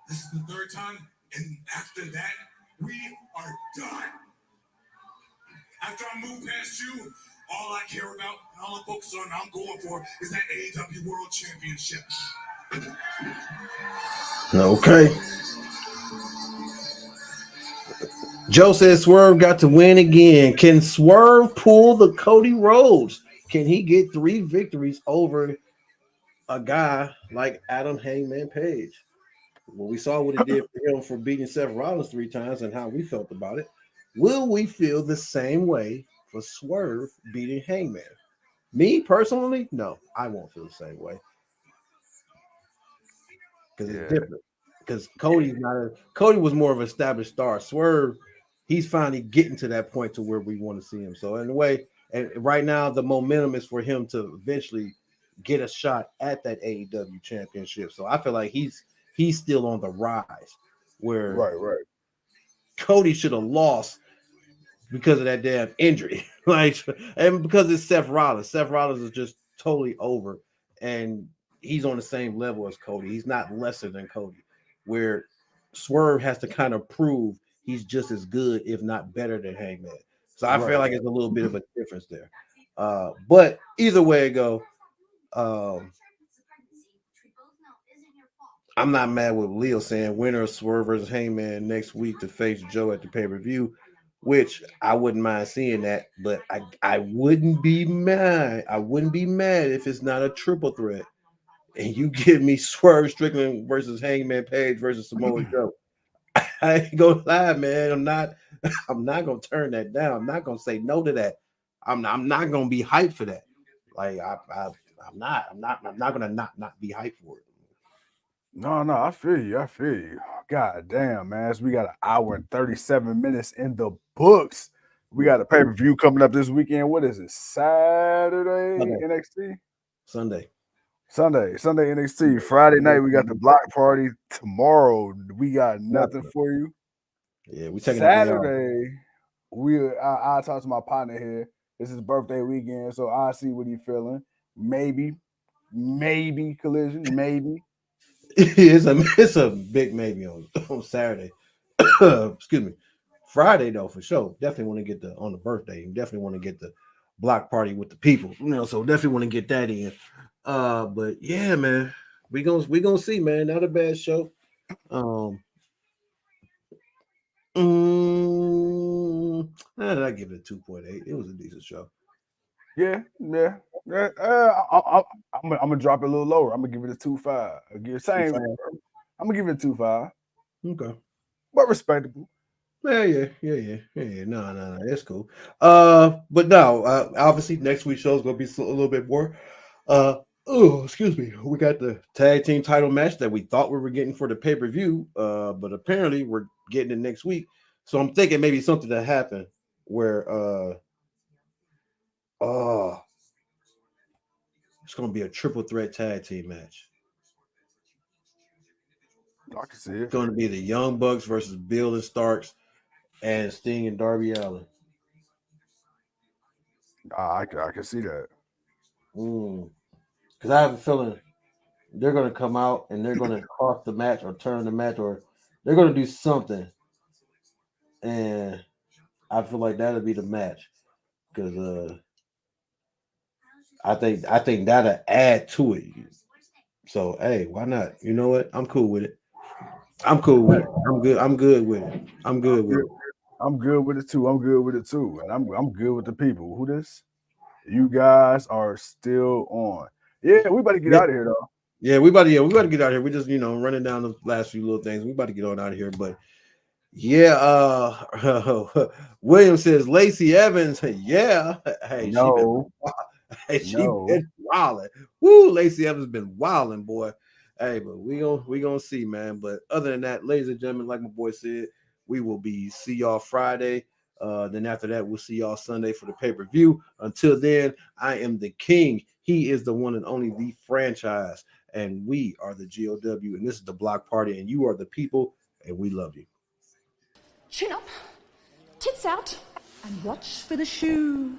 This is the third time, and after that, we are done. After I move past you, all I care about and all I focus on and I'm going for is that AEW World Championship. Okay. Joe says Swerve got to win again. Can Swerve pull the Cody Rhodes? Can he get 3 victories over a guy like Adam Hangman Page? Well, we saw what it did for him for beating Seth Rollins 3 times and how we felt about it. Will we feel the same way for Swerve beating Hangman? Me personally, no, I won't feel the same way because it's different. Because Cody was more of an established star. Swerve, he's finally getting to that point to where we want to see him. So in a way, and right now the momentum is for him to eventually get a shot at that AEW championship. So I feel like he's still on the rise, where Right. Cody should have lost because of that damn injury. Like, and because it's Seth Rollins. Seth Rollins is just totally over, and he's on the same level as Cody. He's not lesser than Cody. Where Swerve has to kind of prove he's just as good, if not better, than Hangman. So I feel like it's a little bit of a difference there. But either way it go, um, I'm not mad with Leo saying winner of Swerve versus Hangman next week to face Joe at the pay-per-view, which I wouldn't mind seeing that, but I wouldn't be mad. I wouldn't be mad if it's not a triple threat. And you give me Swerve Strickland versus Hangman Page versus Samoa Joe. I ain't gonna lie, man. I'm not gonna turn that down. I'm not gonna say no to that. I'm not gonna be hyped for that. Like I'm not gonna not be hyped for it. No, I feel you. I feel you. God damn, man. So we got an hour and 37 minutes in the books. We got a pay-per-view coming up this weekend. What is it? Saturday NXT? Sunday NXT. Friday night, we got the block party. Tomorrow, we got nothing for you. Yeah, we taking Saturday, I talk to my partner here. This is birthday weekend, so I see what he's feeling. Maybe collision, maybe. It's a big maybe on Saturday. Excuse me. Friday though, for sure. Definitely want to get on the birthday. You definitely want to get the block party with the people. So definitely want to get that in. But yeah, man, we gonna see, man. Not a bad show. I give it a 2.8. It was a decent show. Yeah. I'm gonna drop it a little lower. I'm gonna give it a 2.5. Same. I'm gonna give it a 2.5. Okay. But respectable. Yeah. No, that's cool. But no, obviously next week's show is gonna be a little bit more. Excuse me. We got the tag team title match that we thought we were getting for the pay-per-view, but apparently we're getting it next week. So I'm thinking maybe something that happened where it's gonna be a triple threat tag team match. I can see it. It's gonna be the Young Bucks versus Bill and Starks and Sting and Darby Allin. I can see that. Because I have a feeling they're going to come out and they're going to cost the match or turn the match or they're going to do something. And I feel like that'll be the match because I think that'll add to it. So hey, why not? You know what? I'm cool with it. I'm cool with it. I'm good with it. I'm good with it. I'm good with it too. And I'm good with the people. Who this? You guys are still on. Yeah, we about to get out of here though. Yeah, we about to get out of here. We just running down the last few little things. We about to get on out of here, but yeah, William says Lacey Evans. Yeah, hey, No. she been wilding. Woo, Lacey Evans been wilding, boy. Hey, but we gonna see, man. But other than that, ladies and gentlemen, like my boy said, we will see y'all Friday. Then after that, we'll see y'all Sunday for the pay-per-view. Until then, I am the king. He is the one and only the franchise, and we are the GOW, and this is the block party, and you are the people, and we love you. Chin up, tits out, and watch for the shoe.